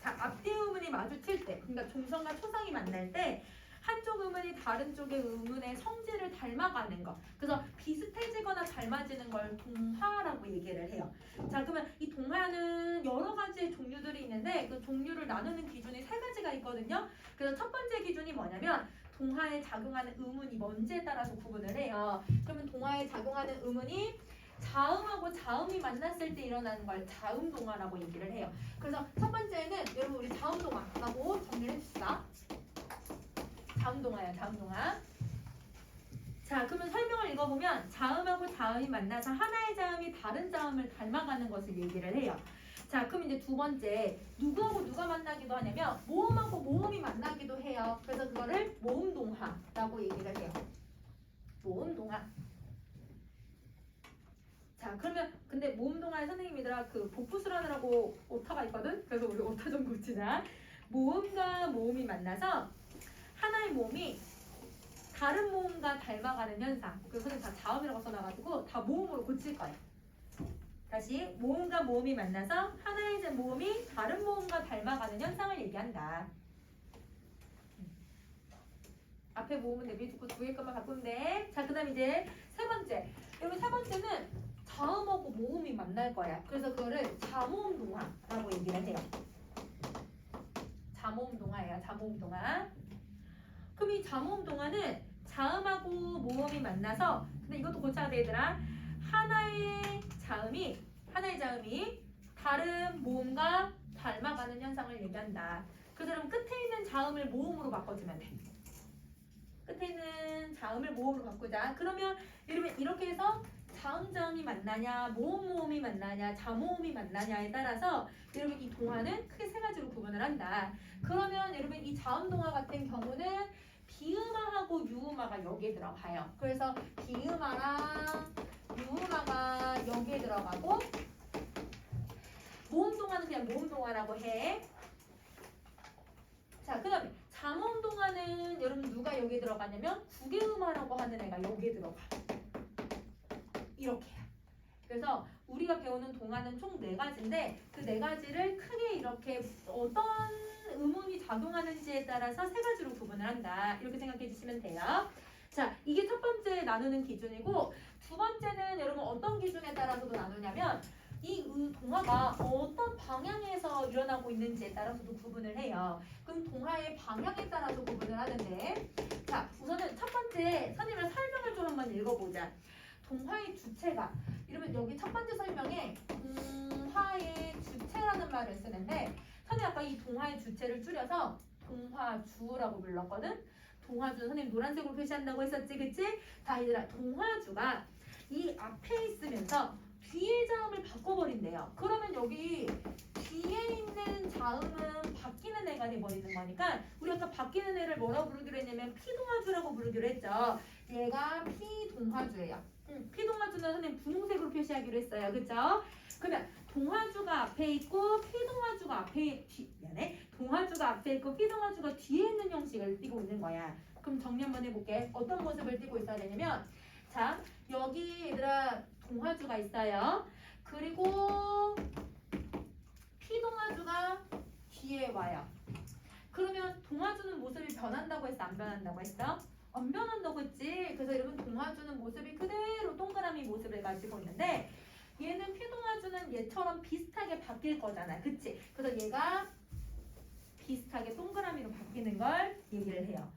자, 앞뒤 의문이 마주칠 때, 그러니까 종성과 초성이 만날 때 한쪽 의문이 다른 쪽의 의문의 성질을 닮아가는 거. 그래서 비슷해지거나 닮아지는 걸 동화라고 얘기를 해요. 자, 그러면 이 동화는 여러 가지의 종류들이 있는데 그 종류를 나누는 기준이 세 가지가 있거든요. 그래서 첫 번째 기준이 뭐냐면 동화에 작용하는 의문이 뭔지에 따라서 구분을 해요. 그러면 동화에 작용하는 의문이 자음하고 자음이 만났을 때 일어나는 걸 자음동화라고 얘기를 해요. 그래서 첫 번째는 여러분 우리 자음동화라고 정리를 해줍시다. 자음동화예요, 자음동화. 자, 그러면 설명을 읽어보면 자음하고 자음이 만나서 하나의 자음이 다른 자음을 닮아가는 것을 얘기를 해요. 자, 그럼 이제 두 번째, 누구하고 누가 만나기도 하냐면 모음하고 모음이 만나기도 해요. 그래서 그거를 모음동화라고 얘기를 해요. 모음동화. 자, 그러면 근데 모음동화에 선생님이들아 그 복부수라느라고 오타가 있거든? 그래서 우리 오타 좀 고치자. 모음과 모음이 만나서 하나의 모음이 다른 모음과 닮아가는 현상. 그래서 선생님 다 자음이라고 써놔가지고 다 모음으로 고칠 거예요. 다시 모음과 모음이 만나서 하나의 모음이 다른 모음과 닮아가는 현상을 얘기한다. 앞에 모음은 내비두고 두 개 것만 바꾸면 돼. 자, 그 다음 이제 세 번째. 여기 세 번째는 자음하고 모음이 만날 거야. 그래서 그거를 자모음동화라고 얘기를 해요. 자모음동화예요. 자모음동화. 그럼 이 자모음동화는 자음하고 모음이 만나서 근데 이것도 고쳐야 돼 얘들아. 하나의 자음이 다른 모음과 닮아가는 현상을 얘기한다. 그래서 그럼 끝에 있는 자음을 모음으로 바꿔주면 돼. 끝에 있는 자음을 모음으로 바꾸자. 그러면 여러분 이렇게 해서 자음자음이 만나냐 모음모음이 만나냐 자모음이 만나냐에 따라서 여러분 이 동화는 크게 세 가지로 구분을 한다. 그러면 여러분 이 자음동화 같은 경우는 비음화하고 유음화가 여기에 들어가요. 그래서 비음화랑 유음화가 여기에 들어가고 모음동화는 그냥 모음동화라고 해. 자, 그 다음에 자모음동화는 여러분 누가 여기에 들어가냐면 구개음화라고 하는 애가 여기에 들어가. 이렇게요. 그래서 우리가 배우는 동화는 총 4가지인데 그 4가지를 크게 이렇게 어떤 의문이 작용하는지에 따라서 3가지로 구분을 한다. 이렇게 생각해 주시면 돼요. 자, 이게 첫 번째 나누는 기준이고 두 번째는 여러분 어떤 기준에 따라서도 나누냐면 이 동화가 어떤 방향에서 일어나고 있는지에 따라서도 구분을 해요. 그럼 동화의 방향에 따라서 구분을 하는데 자, 우선은 첫 번째 선생님의 설명을 좀 한번 읽어보자. 동화의 주체가 이러면 여기 첫 번째 설명에 동화의 주체라는 말을 쓰는데 선생님 아까 이 동화의 주체를 줄여서 동화주라고 불렀거든. 동화주 선생님 노란색으로 표시한다고 했었지, 그치? 자, 얘들아 동화주가 이 앞에 있으면서 뒤에 자음을 바꿔버린대요. 그러면 여기 뒤에 있는 자음은 바뀌는 애가 돼버리는 거니까 우리 아까 바뀌는 애를 뭐라고 부르기로 했냐면 피동화주라고 부르기로 했죠. 얘가 피동화주예요. 피동화주는 선생님 분홍색으로 표시하기로 했어요. 그쵸? 그러면 동화주가 앞에 있고 피동화주가 동화주가 앞에 있고 피동화주가 뒤에 있는 형식을 띠고 있는 거야. 그럼 정리 한번 해볼게. 어떤 모습을 띠고 있어야 되냐면 자, 여기 얘들아 동화주가 있어요. 그리고 피동화주가 뒤에 와요. 그러면 동화주는 모습이 변한다고 했어? 안 변한다고 했어? 안 변한다고 했지. 그래서 여러분 동화주는 모습이 그대로 동그라미 모습을 가지고 있는데 얘는 피동화주는 얘처럼 비슷하게 바뀔 거잖아. 그치? 그래서 얘가 비슷하게 동그라미로 바뀌는 걸 얘기를 해요.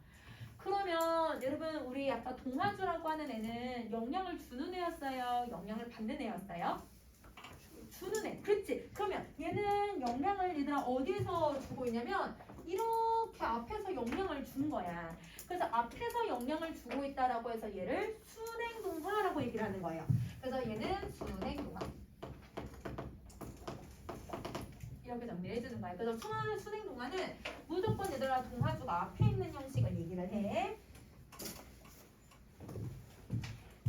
그러면 여러분 우리 아까 동화주라고 하는 애는 영향을 주는 애였어요? 영향을 받는 애였어요? 주는 애. 그치? 그러면 얘는 영향을 얘들아 어디에서 주고 있냐면 이렇게 앞에서 영향을 준 거야. 그래서 앞에서 영향을 주고 있다라고 해서 얘를 순행동화라고 얘기를 하는 거예요. 그래서 얘는 순행동화. 이렇게 정리를 해주는 거야. 그래서 수행 동화는 무조건 얘들아 동화주가 앞에 있는 형식을 얘기를 해.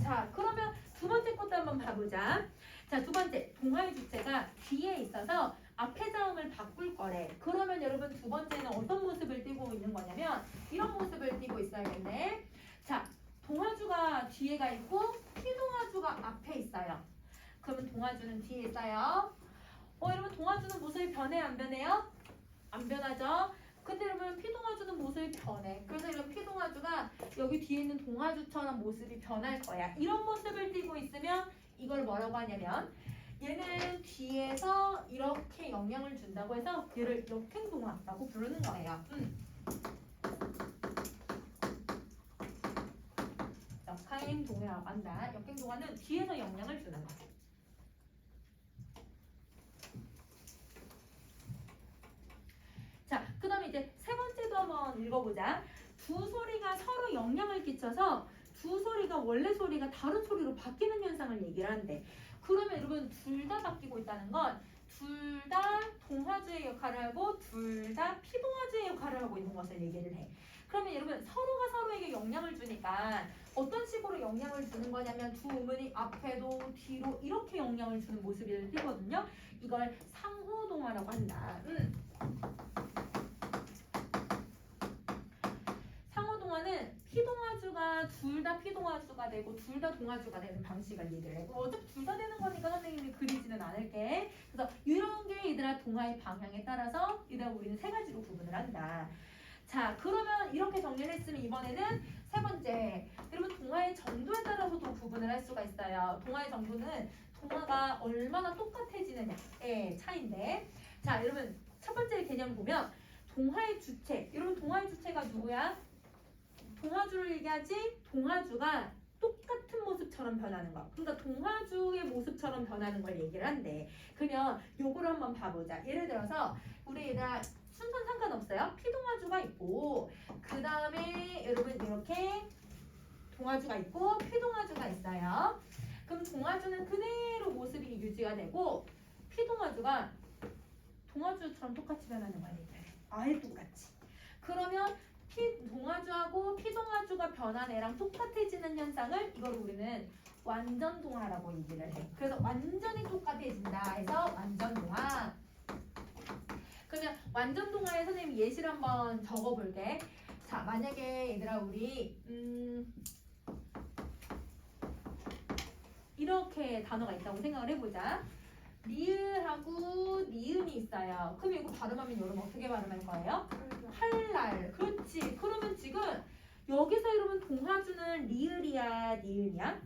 자, 그러면 두 번째 것도 한번 봐보자. 자, 두 번째 동화의 주체가 뒤에 있어서 앞에 자음을 바꿀 거래. 그러면 여러분 두 번째는 어떤 모습을 띠고 있는 거냐면 이런 모습을 띠고 있어야겠네. 자, 동화주가 뒤에가 있고 피동화주가 앞에 있어요. 그러면 동화주는 뒤에 있어요. 여러분 동화주는 모습이 변해 안 변해요? 안 변하죠? 근데 여러분 피동화주는 모습이 변해. 그래서 이런 피동화주가 여기 뒤에 있는 동화주처럼 모습이 변할 거야. 이런 모습을 띠고 있으면 이걸 뭐라고 하냐면 얘는 뒤에서 이렇게 영향을 준다고 해서 얘를 역행동화라고 부르는 거예요. 역행동화라고 한다. 역행동화는 뒤에서 영향을 주는 거야. 자, 그 다음에 이제 세 번째도 한번 읽어보자. 두 소리가 서로 영향을 끼쳐서 두 소리가 원래 소리가 다른 소리로 바뀌는 현상을 얘기를 한대. 그러면 여러분 둘 다 바뀌고 있다는 건 둘 다 동화주의 역할을 하고 둘 다 피동화주의 역할을 하고 있는 것을 얘기를 해. 그러면 여러분 서로가 서로에게 영향을 주니까 어떤 식으로 영향을 주는 거냐면 두 음운이 앞에도 뒤로 이렇게 영향을 주는 모습을 띠거든요. 이걸 상호동화라고 한다. 상호동화는 피동화주가 둘 다 피동화주가 되고 둘 다 동화주가 되는 방식을 얘기를 해. 어차피 둘 다 되는 거니까 선생님이 그리지는 않을게. 그래서 이런 게 얘들아 동화의 방향에 따라서 얘들아 우리는 세 가지로 구분을 한다. 자, 그러면 이렇게 정리를 했으면 이번에는 세 번째, 여러분 동화의 정도에 따라서도 구분을 할 수가 있어요. 동화의 정도는 동화가 얼마나 똑같아지느냐의 차이인데, 자, 여러분 첫 번째 개념 보면 동화의 주체, 여러분 동화의 주체가 누구야? 동화주를 얘기하지 동화주가 똑같은 모습처럼 변하는 거. 그러니까 동화주의 모습처럼 변하는 걸 얘기를 한대. 그러면 요거를 한번 봐보자. 예를 들어서 우리 얘들아 순서는 상관없어요. 피동화주가 있고 그 다음에 여러분 이렇게 동화주가 있고 피동화주가 있어요. 그럼 동화주는 그대로 모습이 유지가 되고 피동화주가 동화주처럼 똑같이 변하는 거야. 아예 똑같이. 그러면 동화주하고 피동화주가 변한 애랑 똑같아지는 현상을 이걸 우리는 완전동화라고 얘기를 해. 그래서 완전히 똑같아진다 해서 완전동화. 그러면 완전동화에 선생님이 예시를 한번 적어볼게. 자, 만약에 얘들아 우리 이렇게 단어가 있다고 생각을 해보자. 리을하고 니은이 있어요. 그럼 이거 발음하면 여러분 어떻게 발음할 거예요? 할랄. 그렇지. 그러면 지금 여기서 여러분 동화주는 리을이야, 니은이야?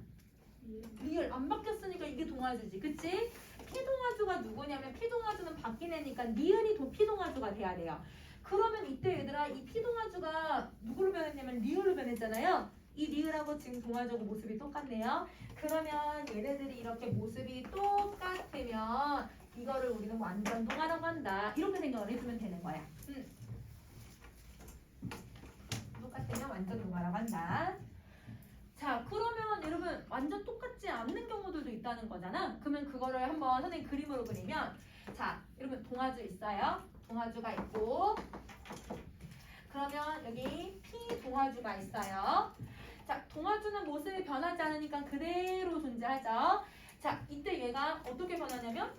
리을. 안 바뀌었으니까 이게 동화주지. 그치? 피동화주가 누구냐면 피동화주는 바뀐 애니까 니은이 피동화주가 돼야 돼요. 그러면 이때 얘들아 이 피동화주가 누구로 변했냐면 리을로 변했잖아요. 이 리을하고 지금 동화주하고 모습이 똑같네요. 그러면 얘네들이 이렇게 모습이 똑같으면 이거를 우리는 완전동화라고 한다. 이렇게 생각을 해주면 되는 거야. 똑같으면 완전동화라고 한다. 자, 그러면 여러분 완전 똑같지 않는 경우들도 있다는 거잖아. 그러면 그거를 한번 선생님 그림으로 그리면 자, 여러분 동화주 있어요. 동화주가 있고 그러면 여기 피동화주가 있어요. 자, 동화주는 모습이 변하지 않으니까 그대로 존재하죠. 자, 이때 얘가 어떻게 변하냐면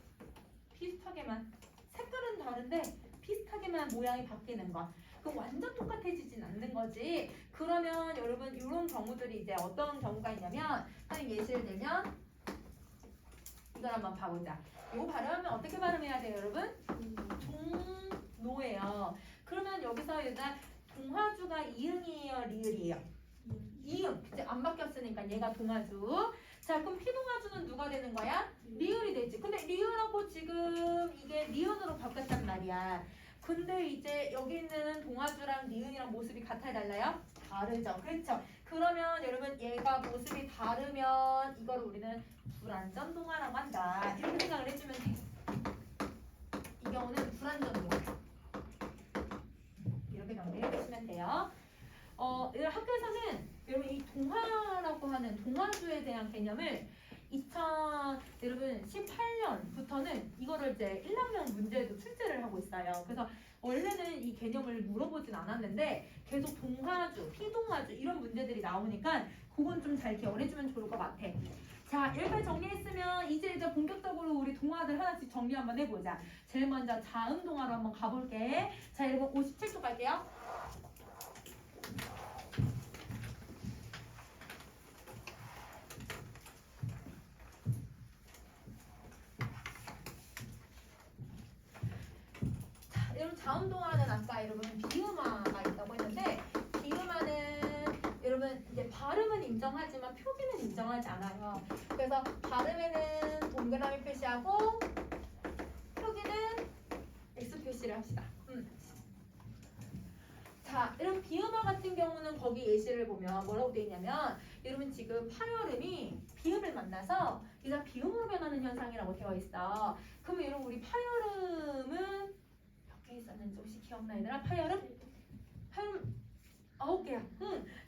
비슷하게만 색깔은 다른데 비슷하게만 모양이 바뀌는 거. 그럼 완전 똑같아지진 않는 거지. 그러면 여러분 이런 경우들이 이제 어떤 경우가 있냐면 선생님 예시를 들면 이걸 한번 봐보자. 이거 발음하면 어떻게 발음해야 돼요, 여러분? 종노예요. 그러면 여기서 일단 동화주가 이응이에요, 리을이에요? 이응. 그치? 안 바뀌었으니까 얘가 동화주. 자, 그럼 피동화주는 누가 되는 거야? 리을이 되지. 근데 리을하고 지금 이게 니은으로 바뀌었단 말이야. 근데 이제 여기 있는 동화주랑 니은이랑 모습이 같아야 달라요? 다르죠. 그렇죠? 그러면 여러분 얘가 모습이 다르면 이걸 우리는 불완전동화라고 한다. 이렇게 생각을 해주면 돼. 이 경우는 불완전동화. 이렇게 정리해 주시면 돼요. 학교에서는 여러분 이 동화라고 하는 동화주에 대한 개념을 2018년부터 이제부터는 이거를 이제 1학년 문제에도 출제를 하고 있어요. 그래서 원래는 이 개념을 물어보진 않았는데 계속 동화주, 피동화주 이런 문제들이 나오니까 그건 좀 잘 기억해주면 좋을 것 같아. 자, 여기까지 정리했으면 이제 본격적으로 우리 동화들 하나씩 정리 한번 해보자. 제일 먼저 자음 동화로 한번 가볼게. 자, 여러분 57쪽 갈게요. 자, 여러분 자음 동화는 아까 여러분 비음화가 있다고 했는데 비음화는 여러분 이제 발음은 인정하지만 표기는 인정하지 않아요. 그래서 발음에는 동그라미 표시하고 표기는 X 표시를 합시다. 자, 이런 비음화 같은 경우는 거기 예시를 보면 뭐라고 되어 있냐면 여러분 지금 파열음이 비음을 만나서 이제 비음으로 변하는 현상이라고 되어 있어. 그러면 여러분 우리 파열음은 몇 개 있었는지 혹시 기억나 얘들아? 파열음 9개야.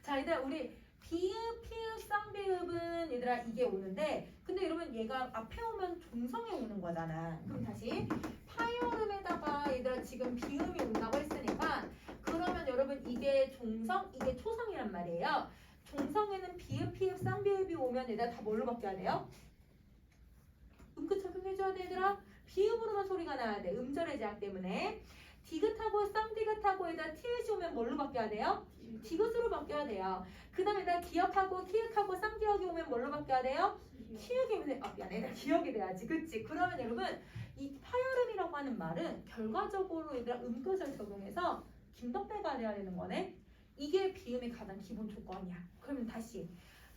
자, 얘들아 우리 비읍, 피읍, 쌍비읍은 얘들아 이게 오는데 근데 여러분 얘가 앞에 오면 종성에 오는 거잖아. 그럼 다시 파열음에다가 얘들아 지금 비음이 온다고 했으니까 그러면 여러분 이게 종성, 이게 초성이란 말이에요. 종성에는 비읍, 피읍, 쌍비읍이 오면 얘들아 다 뭘로 바뀌어야 돼요? 음크 적용해줘야 돼 얘들아. 비읍으로만 소리가 나야 돼. 음절의 제약 때문에. 디귿하고 쌍디귿하고 얘들아 티읕이 오면 뭘로 바뀌어야 돼요? 디귿으로 바뀌어야 돼요. 그 다음에 얘들아 기역하고 키읔하고 쌍기역이 오면 뭘로 바뀌어야 돼요? 키읔이 오면 미안해. 기역이 돼야지. 그치? 그러면 여러분 이 파열음이라고 하는 말은 결과적으로 얘들아 음교절 적용해서 김덕배가 돼야 되는 거네. 이게 비음의 가장 기본 조건이야. 그러면 다시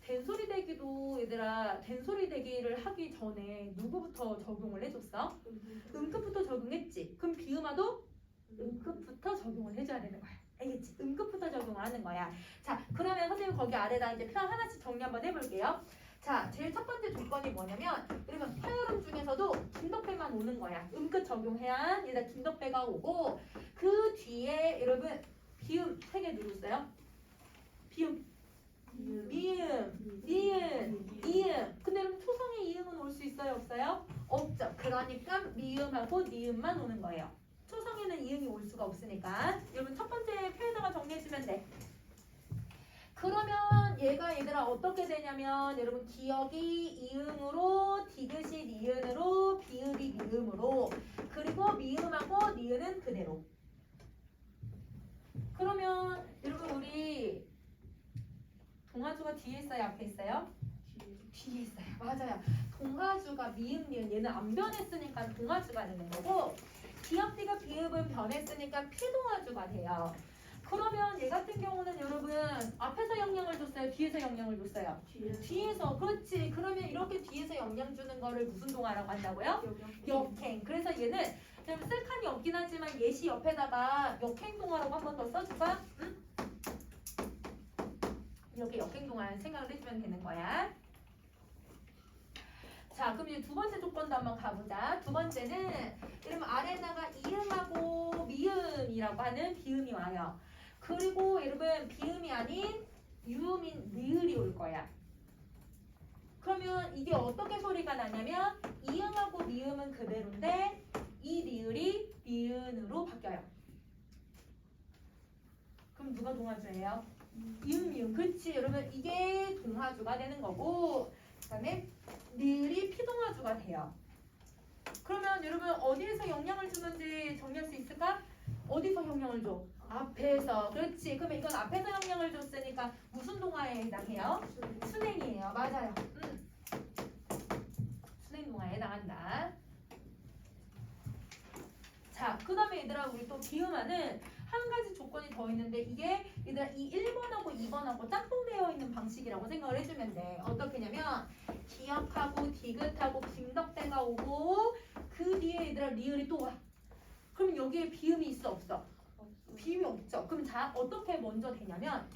된소리 대기도 얘들아 된소리 대기를 하기 전에 누구부터 적용을 해줬어? 음급부터 적용했지. 그럼 비음화도 음급부터 적용을 해줘야 되는 거야. 알겠지? 음급부터 적용을 하는 거야. 자, 그러면 선생님 거기 아래다 이제 표현 하나씩 정리 한번 해볼게요. 자, 제일 첫 번째 조건이 뭐냐면 여러분 파열음 중에서도 김덕배만 오는 거야. 음급 적용해야 얘가 김덕배가 오고 그 뒤에 여러분 비음 3개 누르세요. 비음, 미음, 니은, 이음. 근데 여러분 초성의 이음은 올 수 있어요? 없어요? 없죠. 그러니까 미음하고 니음만 오는 거예요. 초성에는 이음이 올 수가 없으니까 여러분 첫 번째 표에다가 정리해주면 돼. 그러면 얘가 얘들아 어떻게 되냐면 여러분 기역이 이음으로 디귿이 니은으로 비읍이 미음으로 그리고 미음하고 니은은 그대로. 그러면 여러분 우리 동화주가 뒤에 있어요? 앞에 있어요? 뒤에 있어요. 맞아요. 동화주가 미음, 니은 얘는 안 변했으니까 동화주가 되는 거고 기역디가 비읍은 변했으니까 피동화주가 돼요. 그러면 얘 같은 경우는 여러분 앞에서 영향을 줬어요? 뒤에서 영향을 줬어요? 뒤에서. 그렇지. 그러면 이렇게 뒤에서 영향 주는 거를 무슨 동화라고 한다고요? 역행. 그래서 얘는 쓸 칸이 없긴 하지만 예시 옆에다가 역행 동화라고 한 번 더 써줄까? 응? 이렇게 역행 동화 생각을 해주면 되는 거야. 자, 그럼 이제 두 번째 조건도 한번 가보자. 두 번째는 이러면 아래다가 이음하고 미음이라고 하는 비음이 와요. 그리고 여러분 비음이 아닌 유음인 니을이 올 거야. 그러면 이게 어떻게 소리가 나냐면 이음하고 미음은 그대로인데 이 니을이 미은으로 바뀌어요. 그럼 누가 동화주예요? 이음, 미음. 그렇지. 여러분 이게 동화주가 되는 거고 그 다음에 니을이 피동화주가 돼요. 그러면 여러분 어디에서 영향을 주는지 정리할 수 있을까? 어디서 영향을 줘? 앞에서. 그렇지. 그러면 이건 앞에서 영향을 줬으니까 무슨 동화에 해당해요? 순행이에요. 맞아요. 순행 동화에 해당한다. 자, 그 다음에 얘들아 우리 또 비음화는 한 가지 조건이 더 있는데 이게 얘들아 이 1번하고 2번하고 짝꿍되어 있는 방식이라고 생각을 해주면 돼. 어떻게냐면 기역하고 디귿하고 김덕대가 오고 그 뒤에 얘들아 리을이 또 와. 그럼 여기에 비음이 있어 없어? 비음이 없죠. 그럼 자 어떻게 먼저 되냐면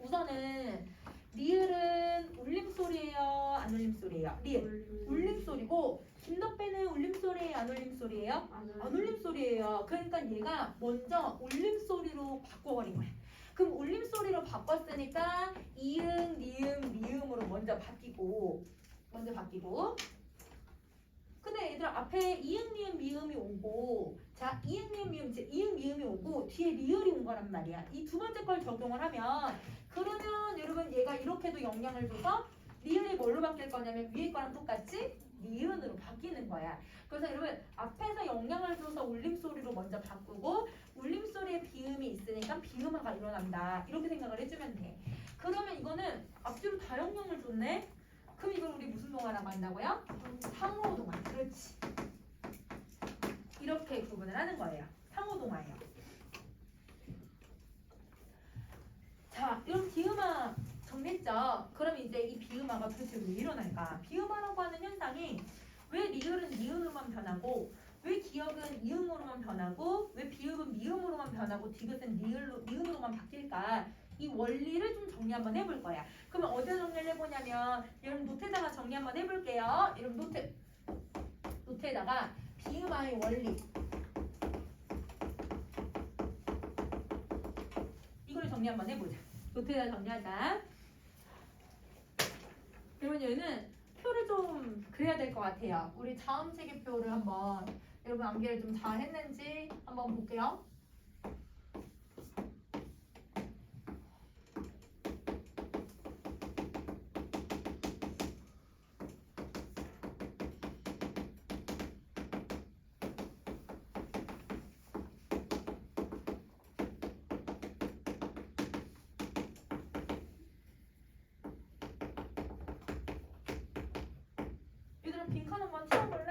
우선은 리을은 울림소리예요? 안 울림소리예요? 리을 울림소리고 김덕배는 울림소리예요? 안 울림소리예요? 안 울림소리예요. 그러니까 얘가 먼저 울림소리로 바꿔버린 거야. 그럼 울림소리로 바꿨으니까 이응, 니응, 미음으로 먼저 바뀌고 근데 얘들아 앞에 이응 니은 미음이 오고 자 이응 니은 미음 이제 이응 미음이 오고 뒤에 리을이 온 거란 말이야. 이 두 번째 걸 적용을 하면 그러면 여러분 얘가 이렇게도 영향을 줘서 리을이 뭘로 바뀔 거냐면 위에 거랑 똑같이 니은으로 바뀌는 거야. 그래서 여러분 앞에서 영향을 줘서 울림소리로 먼저 바꾸고 울림소리에 비음이 있으니까 비음화가 일어난다. 이렇게 생각을 해주면 돼. 그러면 이거는 앞뒤로 다 영향을 줬네. 그럼 이걸 우리 무슨 동화라고 한다고요? 상호동화. 그렇지. 이렇게 구분을 하는 거예요. 상호동화예요. 자, 이런 비음화 정리했죠? 그럼 이제 이 비음화가 도대체 왜 일어날까? 비음화라고 하는 현상이 왜 리을은 니은으로만 변하고 왜 기억은 이응으로만 변하고 왜 비읍은 미음으로만 변하고 디귿은 니은으로만 바뀔까? 이 원리를 좀 정리 한번 해볼 거야. 그러면 어디서 정리를 해보냐면 여러분 노트에다가 정리 한번 해볼게요. 여러분 노트에다가 비음화의 원리 이걸 정리 한번 해보자. 노트에다 정리하자. 그러면 여기는 표를 좀 그려야 될 것 같아요. 우리 자음 체계표를 한번 여러분 암기를 좀 잘 했는지 한번 볼게요. 얘들아 빈칸 한번 채워볼래?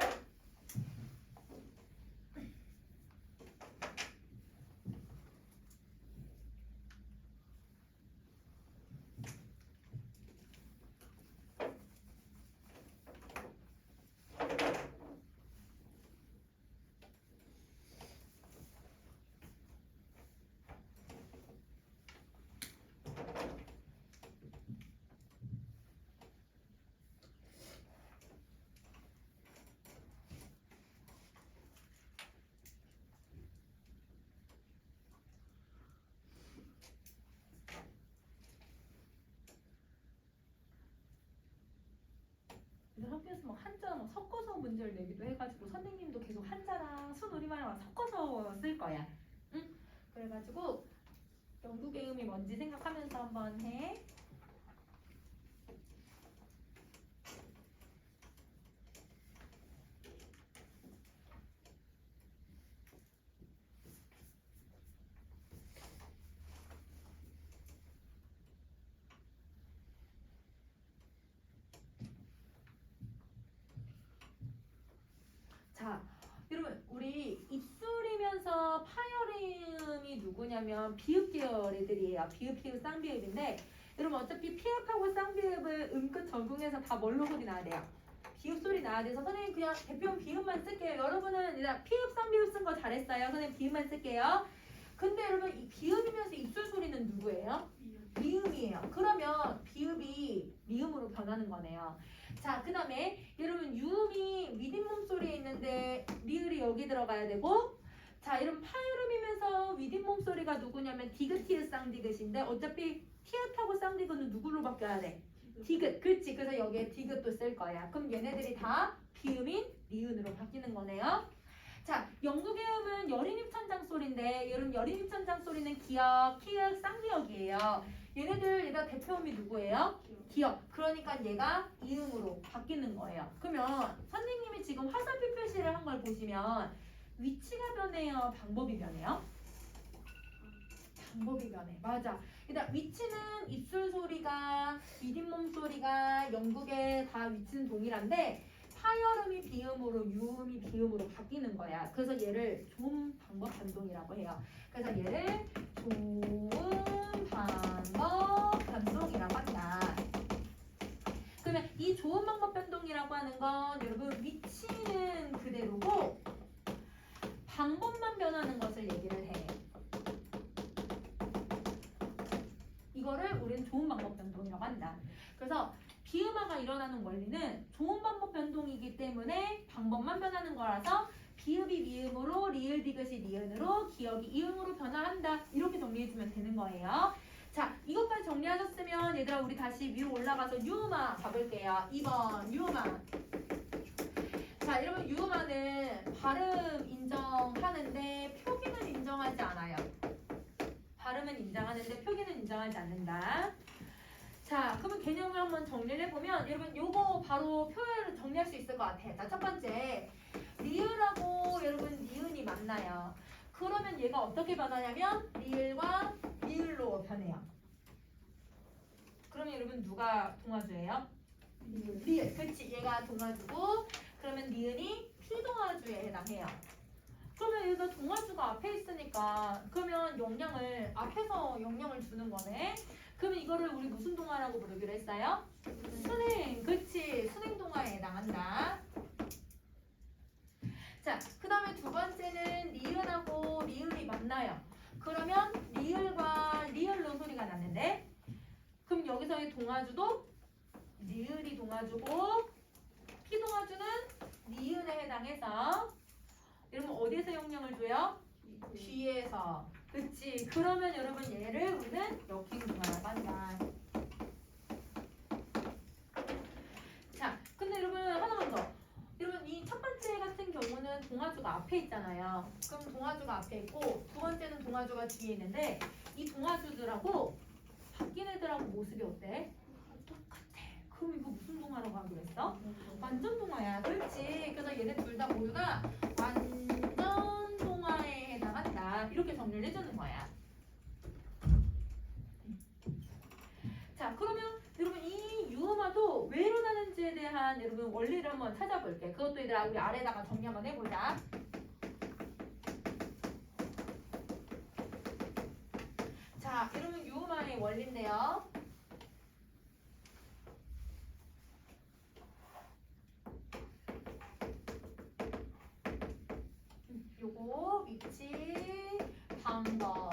학교에서 막 한자 막 섞어서 문제를 내기도 해가지고 선생님도 계속 한자랑 순우리말랑 섞어서 쓸 거야. 응? 그래가지고 영국의 음이 뭔지 생각하면서 한번 해. 자, 여러분 우리 입술이면서 파열음이 누구냐면 비읍 계열 애들이에요. 비읍, 피읍, 쌍비읍인데 여러분 어차피 피읍하고 쌍비읍을 음끝 적응해서 다 뭘로 소리 나야 돼요? 비읍 소리 나야 돼서 선생님 그냥 대표는 비읍만 쓸게요. 여러분은 일단 피읍, 쌍비읍 쓴 거 잘했어요. 선생님 비읍만 쓸게요. 근데 여러분 이 비읍이면서 입술 소리는 누구예요? 미음이에요. 그러면 비읍이 미음으로 변하는 거네요. 자, 그 다음에 여러분 유음이 윗잇몸 소리에 있는데 리을이 여기 들어가야 되고 자, 여러분 파열음이면서 윗잇몸 소리가 누구냐면 디귿, 티읕, 쌍디귿인데 어차피 티읕하고 쌍디귿은 누구로 바뀌어야 돼? 디귿. 그렇지. 그래서 여기에 디귿도 쓸 거야. 그럼 얘네들이 다 비음인 리은으로 바뀌는 거네요. 자, 영국의 음은 여린입천장 소리인데 여러분 여린입천장 소리는 기역, 키읔, 쌍기역이에요. 얘가 대표음이 누구예요? 기역. 그러니까 얘가 이음으로 바뀌는 거예요. 그러면 선생님이 지금 화살표 표시를 한 걸 보시면 위치가 변해요? 방법이 변해요? 방법이 변해. 맞아. 일단 위치는 입술 소리가 윗잇몸 소리가 영국에 다 위치는 동일한데 파열음이 비음으로 유음이 비음으로 바뀌는 거야. 그래서 얘를 조음 방법 변동이라고 해요. 그래서 얘를 조음 방법 변동이라고 한다. 그러면 이 조음 방법 변동이라고 하는 건 여러분 위치는 그대로고 방법만 변하는 것을 얘기를 해. 이거를 우리는 조음 방법 변동이라고 한다. 그래서 비음화가 일어나는 원리는 조음 방법 변동이기 때문에 방법만 변하는 거라서 비읍이 미음으로 리을 디귿이 니은으로 기역이 이응으로 변화한다. 이렇게 정리해주면 되는 거예요. 자, 이것까지 정리하셨으면 얘들아 우리 다시 위로 올라가서 유음화 가볼게요. 2번 유음화. 자, 여러분 유음화는 발음 인정하는데 표기는 인정하지 않아요. 발음은 인정하는데 표기는 인정하지 않는다. 자, 그러면 개념을 한번 정리를 해보면 여러분 요거 바로 표현을 정리할 수 있을 것 같아요. 자, 첫 번째 리을하고 여러분 니은이 만나요. 그러면 얘가 어떻게 변하냐면 리을과 리을로 변해요. 그러면 여러분 누가 동화주예요? 리을. 그렇지, 얘가 동화주고 그러면 니은이 피동화주에 해당해요. 그러면 여기가 동화주가 앞에 있으니까 그러면 영향을 앞에서 영향을 주는 거네. 그러면 이거를 우리 무슨 동화라고 부르기로 했어요? 순행. 그치, 순행 동화에 해당한다. 자, 그 다음에 두 번째는 리을하고 리을이 만나요. 그러면 리을과 리을로 소리가 나는데 그럼 여기서의 동화주도 리을이 동화주고 피동화주는 니은에 해당해서 여러분 어디에서 영향을 줘요? 뒤에서. 그치? 그러면 여러분 얘를 우리는 역행동화라고 한다. 자, 근데 여러분 하나만 더. 여러분 이 첫 번째 같은 경우는 동화주가 앞에 있잖아요. 그럼 동화주가 앞에 있고 두 번째는 동화주가 뒤에 있는데 이 동화주들하고 바뀐 애들하고 모습이 어때? 똑같아. 그럼 이거 무슨 동화라고 하기로 했어? 완전 동화야. 그렇지. 그래서 얘네 둘 다 모두가 완전 동화에 해당한다. 이렇게 정리를 해주는 거야. 자, 그러면 여러분 이 유음화도 왜 일어나는지에 대한 여러분 원리를 한번 찾아볼게. 그것도 얘들아 우리 아래다가 정리 한번 해보자. 자, 여러분 유음화의 원리인데요. 요거 위치, 방법.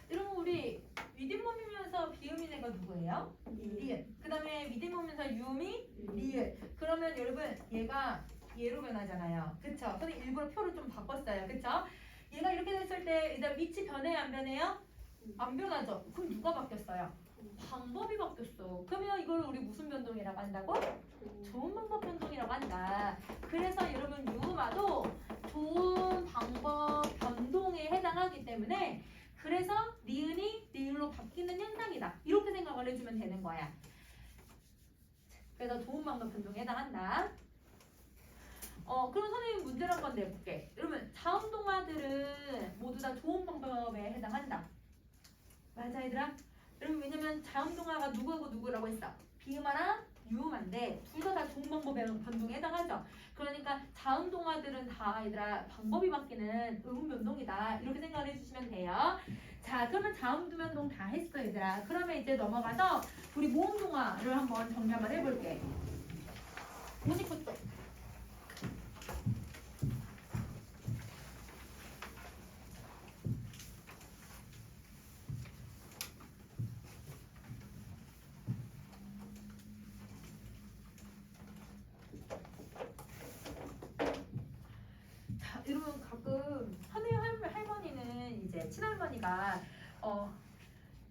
여러분 우리 위드몸이면서 비음인 애가 누구예요? 리을. 그 다음에 위드몸이면서 유음이 리을. 그러면 여러분 얘가 얘로 변하잖아요. 그쵸? 근데 일부러 표를 좀 바꿨어요. 그쵸? 얘가 이렇게 됐을 때 일단 위치 변해요? 안 변해요? 안 변하죠? 그럼 누가 바뀌었어요? 방법이 바뀌었어. 그러면 이걸 우리 무슨 변동이라고 한다고? 좋은 방법 변동이라고 한다. 그래서 여러분 유음화도 좋은 방법 변동에 해당하기 때문에 그래서 니은이 리을로 바뀌는 현상이다. 이렇게 생각을 해주면 되는 거야. 그래서 좋은 방법 변동에 해당한다. 그럼 선생님 문제를 한번 내볼게. 여러분 자음 동화들은 모두 다 좋은 방법에 해당한다. 맞아 얘들아? 여러분 왜냐면 자음 동화가 누구하고 누구라고 했어? 비음화랑 유음화인데 둘 다 좋은 방법의 변동에 해당하죠. 그러니까 자음 동화들은 다 얘들아 방법이 바뀌는 음운 변동이다. 이렇게 생각을 해주시면 돼요. 자, 그러면 자음 두 변동 다 했어 얘들아. 그러면 이제 넘어가서 우리 모음 동화를 한번 정리 한번 해볼게. 59쪽. 여러분 가끔 할머니는 이제 친할머니가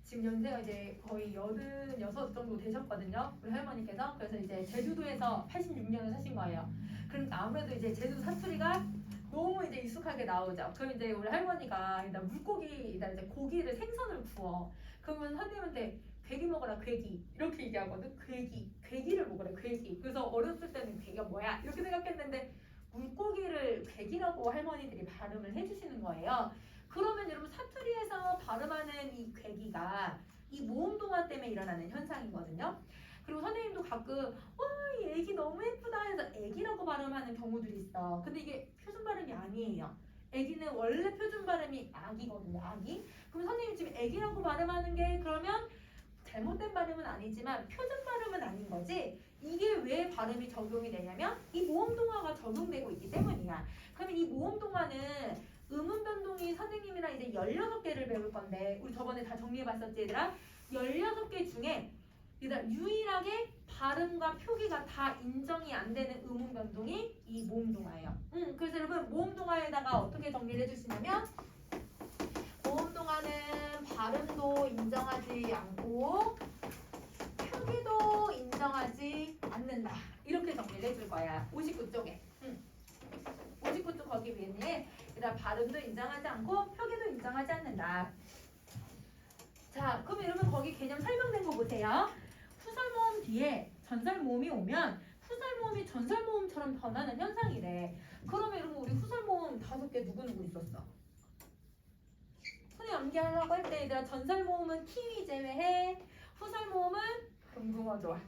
지금 연세가 이제 거의 86 정도 되셨거든요. 우리 할머니께서. 그래서 이제 제주도에서 86년을 사신 거예요. 그러니까 아무래도 이제 제주 사투리가 너무 이제 익숙하게 나오죠. 그럼 이제 우리 할머니가 일단 물고기, 일단 이제 고기를 생선을 구워. 그러면 선생님한테 괴기 먹어라 괴기 이렇게 얘기하거든. 괴기를 먹으래 괴기. 그래서 어렸을 때는 괴기가 뭐야 이렇게 생각했는데 물고기를 괴기라고 할머니들이 발음을 해주시는 거예요. 그러면 여러분 사투리에서 발음하는 이 괴기가 이 모음 동화 때문에 일어나는 현상이거든요. 그리고 선생님도 가끔 이 애기 너무 예쁘다 해서 애기라고 발음하는 경우들이 있어. 근데 이게 표준 발음이 아니에요. 애기는 원래 표준 발음이 아기거든요. 아기. 그럼 선생님 지금 애기라고 발음하는 게 그러면 잘못된 발음은 아니지만 표준 발음은 아닌 거지. 이게 왜 발음이 적용이 되냐면 이 모음 동화가 적용되고 있기 때문이야. 그러면 이 모음 동화는 의문 변동이 선생님이랑 이제 16개를 배울 건데 우리 저번에 다 정리해봤었지 얘들아? 16개 중에 얘들아 유일하게 발음과 표기가 다 인정이 안 되는 의문 변동이 이 모음동화예요. 그래서 여러분 모음동화에다가 어떻게 정리를 해주시냐면 모음동화는 발음도 인정하지 않고 표기도 인정하지 않는다. 이렇게 정리를 해줄 거야. 59쪽에. 59쪽 거기 위에 얘들아 발음도 인정하지 않고 표기도 인정하지 않는다. 자, 그럼 여러분 거기 개념 설명된 거 보세요. 후설모음 뒤에 전설모음이 오면 후설모음이 전설모음처럼 변하는 현상이래. 그러면 여러분 우리 후설모음 5개 누구누구 있었어? 선생님 암기하려고 할 때 얘들아 전설모음은 키위 제외해. 후설모음은 금붕어 조아.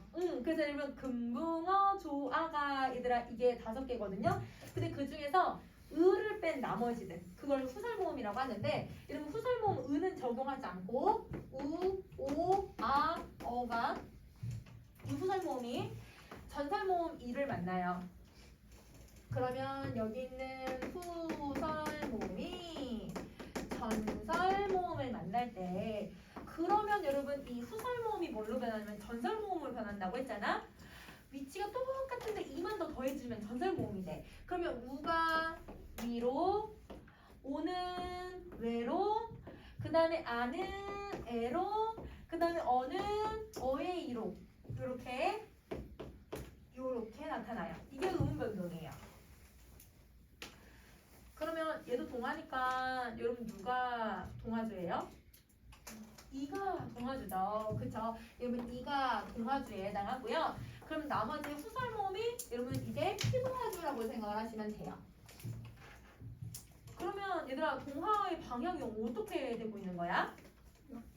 그래서 여러분 금붕어 조아가 얘들아 이게 5개거든요. 근데 그 중에서 을을 뺀 나머지들 그걸 후설모음이라고 하는데 여러분 후설모음 은은 적용하지 않고 우, 오, 아, 어가 이 후설모음이 전설모음 이를 만나요. 그러면 여기 있는 후설모음이 전설모음을 만날 때 그러면 여러분 이 후설모음이 뭘로 변하냐면 전설모음으로 변한다고 했잖아. 위치가 똑같은데 이만 더 더해주면 전설모음이 돼. 그러면 우가 위로, 오는 외로, 그 다음에 아는 애로, 그 다음에 어는 어의 이로 이렇게 나타나요. 이게 의문 변동이에요. 그러면 얘도 동화니까 여러분 누가 동화주예요? 이가 동화주죠. 그쵸? 여러분 이가 동화주에 해당하고요. 그럼 나머지 후설모음이 여러분 이제 피동화주라고 생각을 하시면 돼요. 그러면 얘들아 동화의 방향이 어떻게 되고 있는 거야?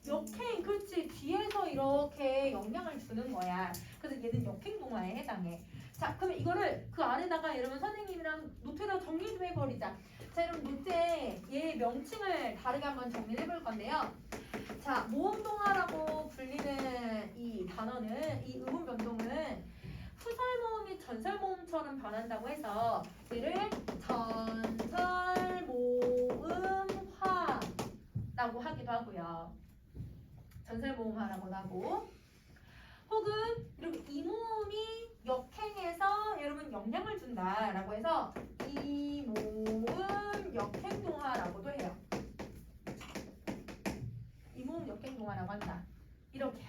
역행, 그렇지. 뒤에서 이렇게 영향을 주는 거야. 그래서 얘는 역행 동화에 해당해. 자, 그러면 이거를 그 안에다가 여러분 선생님이랑 노트에다 정리 좀 해버리자. 자, 여러분 노트에 얘 명칭을 다르게 한번 정리를 해볼 건데요. 자, 모음동화라고 불리는 이 단어는, 이 의문 변동은 후설모음이 전설모음처럼 변한다고 해서 얘를 전설모음화라고 하기도 하고요. 전설모음화라고도 하고, 혹은 이렇게 이 모음이 역행해서 여러분 영향을 준다라고 해서 이 모음 역행동화라고도 해요. 이 모음 역행동화라고 한다. 이렇게.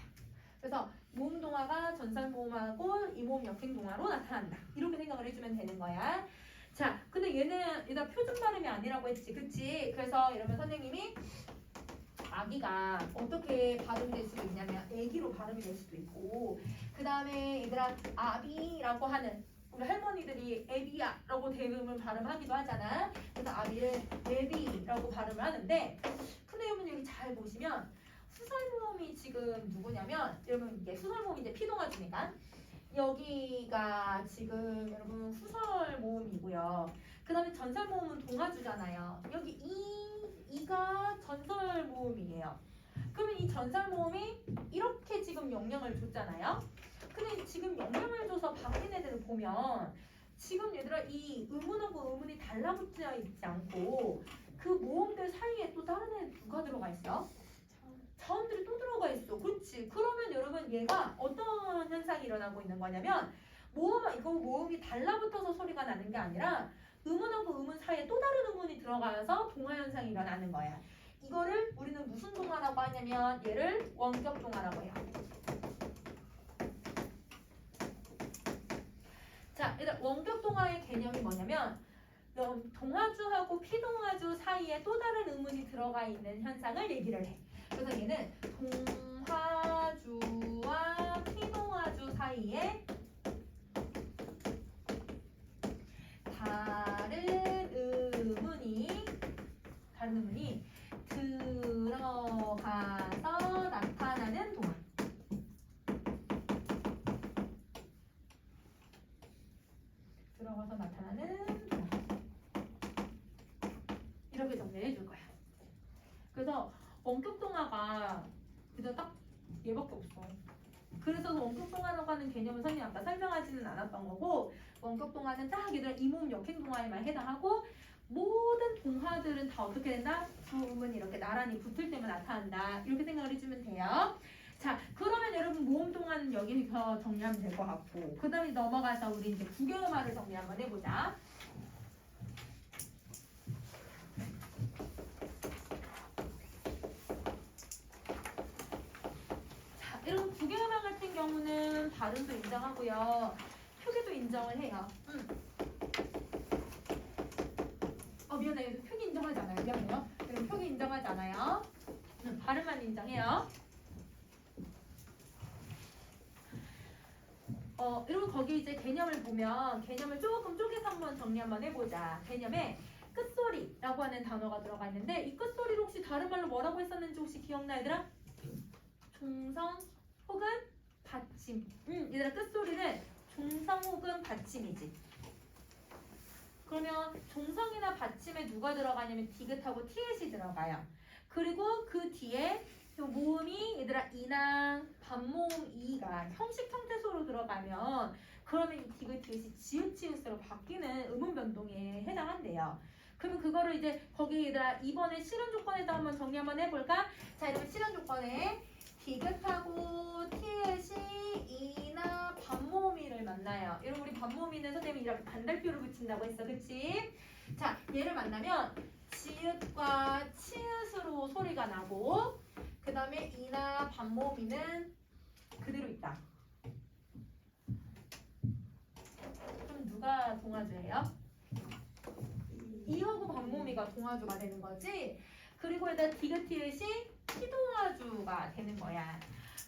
그래서 모음동화가 전설모음하고 이 모음 역행동화로 나타난다. 이렇게 생각을 해주면 되는 거야. 자, 근데 얘는 일단 표준 발음이 아니라고 했지, 그치? 그래서 이러면 선생님이 아기가 어떻게 발음될 수도 있냐면 애기로 발음이 될 수도 있고, 그 다음에 얘들아 아비라고 하는 우리 할머니들이 애비야라고 대음을 발음하기도 하잖아. 그래서 아비를 애비라고 발음을 하는데, 근데 여러분 여기 잘 보시면 후설모음이 지금 누구냐면 여러분 이게 후설모음이 이제 피동화주니까 여기가 지금 여러분 후설모음이고요. 그 다음에 전설모음은 동화주잖아요. 여기 이가 전설모음이에요. 그러면 이 전설모음이 이렇게 지금 영향을 줬잖아요. 근데 지금 영향을 줘서 바뀐 애들을 보면 지금 얘들아 이 의문하고 의문이 달라붙어 있지 않고 그 모음들 사이에 또 다른 애 누가 들어가 있어? 자음들이 또 들어가 있어. 그렇지. 그러면 여러분 얘가 어떤 현상이 일어나고 있는 거냐면 모음이 달라붙어서 소리가 나는 게 아니라 음운하고 음운 사이에 또 다른 음운이 들어가서 동화 현상이 일어나는 거야. 이거를 우리는 무슨 동화라고 하냐면 얘를 원격 동화라고 해요. 자, 일단 원격 동화의 개념이 뭐냐면 동화주하고 피동화주 사이에 또 다른 음운이 들어가 있는 현상을 얘기를 해. 그래서 얘는 동화주와 피동화주 사이에 다른 음운이 들어가서 나타나는 동화. 들어가서 나타나는 동화. 이렇게 정리해 줄 거야. 그래서 원격 동화가 그저 딱 얘밖에 없어. 그래서 원격 동화라고 하는 개념은 선생님 아까 설명하지는 않았던 거고, 원격 동화는 딱 얘들 이몸 역행 동화에만 해당하고, 모든 동화들은 다 어떻게 된다? 주음은 이렇게 나란히 붙을 때만 나타난다. 이렇게 생각을 해주면 돼요. 자, 그러면 여러분 모음 동화는 여기서 정리하면 될 것 같고, 그 다음에 넘어가서 우리 이제 구경음화를 정리 한번 해보자. 자, 여러분 구경음화 같은 경우는 발음도 인정하고요, 표기도 인정을 해요. 미안해요. 표기 인정하지 않아요. 미안해요. 여러분 표기 인정하지 않아요. 발음만 인정해요. 여러분 거기 이제 개념을 보면 개념을 조금 쪼개서 한번 정리 한번 해보자. 개념에 끝소리라고 하는 단어가 들어가 있는데 이 끝소리를 혹시 다른 말로 뭐라고 했었는지 혹시 기억나 얘들아? 종성 혹은 받침. 얘들아 끝소리는 종성 혹은 받침이지. 그러면 종성이나 받침에 누가 들어가냐면 디귿하고 티읕이 들어가요. 그리고 그 뒤에 모음이 얘들아 이나 반모음 이가 형식 형태소로 들어가면 그러면 이 디귿 티읕이 지읒 치읒으로 바뀌는 음운 변동에 해당한대요. 그러면 그거를 이제 거기 얘들아 이번에 실현 조건에다 한번 정리 한번 해볼까? 자, 이러면 실현 조건에 디귿하고 티읕이 이나 반모음이를 만나요. 여러분 우리 반모음이는 선생님이 이렇게 반달표를 붙인다고 했어, 그치? 자, 얘를 만나면 지읒과 치읒으로 소리가 나고 그 다음에 이나 반모음이는 그대로 있다. 그럼 누가 동화주예요? 이하고 반모음이가 동화주가 되는 거지. 그리고 일단 디귿 티읕이 피동화주가 되는 거야.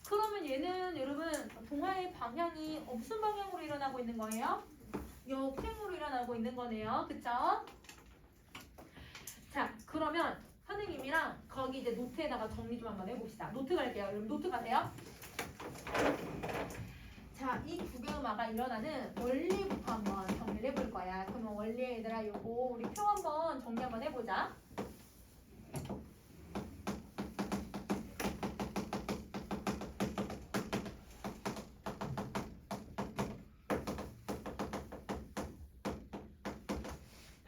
그러면 얘는 여러분 동화의 방향이 무슨 방향으로 일어나고 있는 거예요? 역행으로 일어나고 있는 거네요. 그쵸? 자, 그러면 선생님이랑 거기 이제 노트에다가 정리 좀 한번 해봅시다. 노트 갈게요. 여러분 노트 가세요. 자, 이 구경음화가 일어나는 원리부터 한번 정리를 해볼 거야. 그러면 원리 얘들아 요거 우리 표 한번 정리 한번 해보자.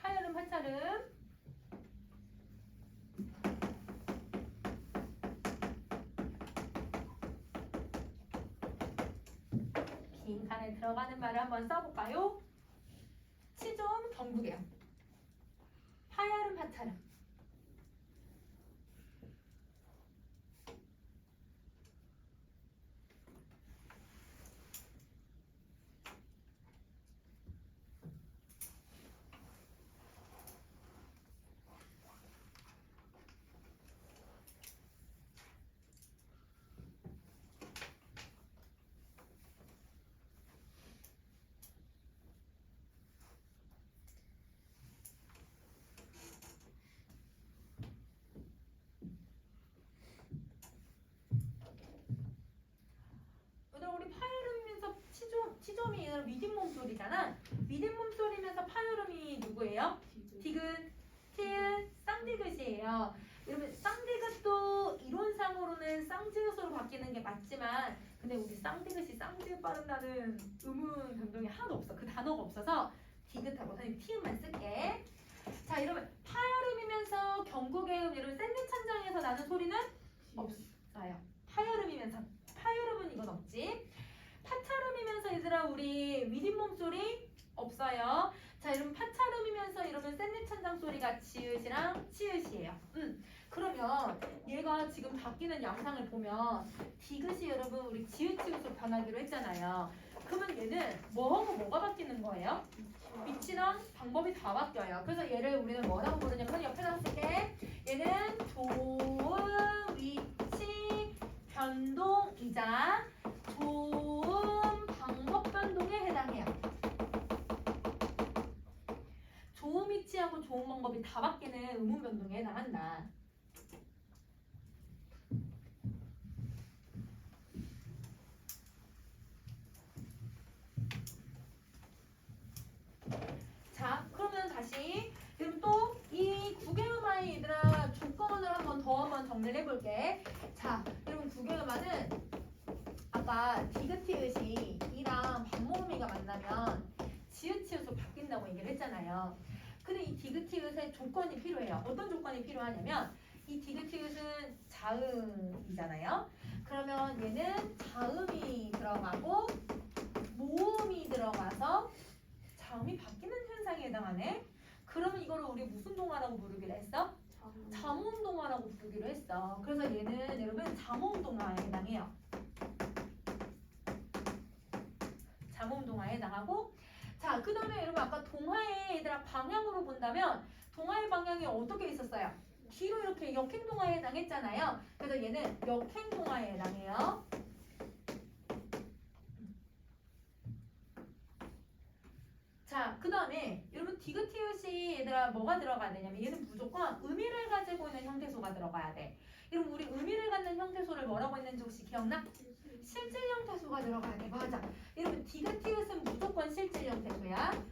파열음, 화찰음. 빈칸에 들어가는 말을 한번 써볼까요? 치좀 경북이요. 파열음, 화찰음. 우리 파열음이면서 치점이 미딘 몸소리잖아. 미딘 몸소리면서 파열음이 누구예요? 디귿, 티읕, 쌍디귿이에요. 여러분 쌍디귿도 이론상으로는 쌍지읒으로 바뀌는 게 맞지만 근데 우리 쌍디귿이 쌍지읒 발음나는 음운 변동이 하나도 없어. 그 단어가 없어서 디귿하고 선생님 티읕만 쓸게. 자, 이러면 파열음이면서 경국의 여러분 샌드 천장에서 나는 소리는 없어요. 파열음이면서 파열음은 이건 없지. 파찰음이면서 얘들아 우리 미딘 몸소리 없어요. 자, 여러분 파찰음이면서 이러면 샌드 천장 소리가 지읒이랑 치읒이에요. 그러면 얘가 지금 바뀌는 양상을 보면 디귿이 여러분 우리 지읒 치읒으로 변하기로 했잖아요. 그러면 얘는 뭐하고 뭐가 바뀌는 거예요? 위치랑 방법이 다 바뀌어요. 그래서 얘를 우리는 뭐라고 부르냐면 옆에다 쓸게. 얘는 조음 위치 변동이자 조음 방법 변동에 해당해요. 조음 위치하고 조음 방법이 다 바뀌는 음운 변동에 해당한다. 자, 그러면 다시 그럼 또 이 구경음화의 얘들아 조건을 한번 정리를 해볼게. 자, 여러분 구경음화는 아까 디귿 티읕이 이랑 반모음이가 만나면 지읒 치읒으로 바뀐다고 얘기를 했잖아요. 그 근데 이 디귿티귿에 조건이 필요해요. 어떤 조건이 필요하냐면 이 디귿티귿은 자음이잖아요. 그러면 얘는 자음이 들어가고 모음이 들어가서 자음이 바뀌는 현상에 해당하네. 그러면 이거를 우리 무슨 동화라고 부르기로 했어? 잠음 동화라고 부르기로 했어. 그래서 얘는 여러분 잠음 동화에 해당해요. 잠음 동화에 해당하고, 자, 그 다음에 여러분 아까 동화의 얘들아 방향으로 본다면 동화의 방향이 어떻게 있었어요? 뒤로 이렇게 역행 동화에 해당했잖아요. 그래서 얘는 역행 동화에 해당해요. 자, 그 다음에 여러분 디귿티귿이 얘들아 뭐가 들어가야 되냐면 얘는 무조건 의미를 가지고 있는 형태소가 들어가야 돼. 여러분 우리 의미를 갖는 형태소를 뭐라고 했는지 혹시 기억나? 실질 형태소가 들어가야 돼. 맞아. 여러분 디귿티귿은 무조건 실질 형태소야.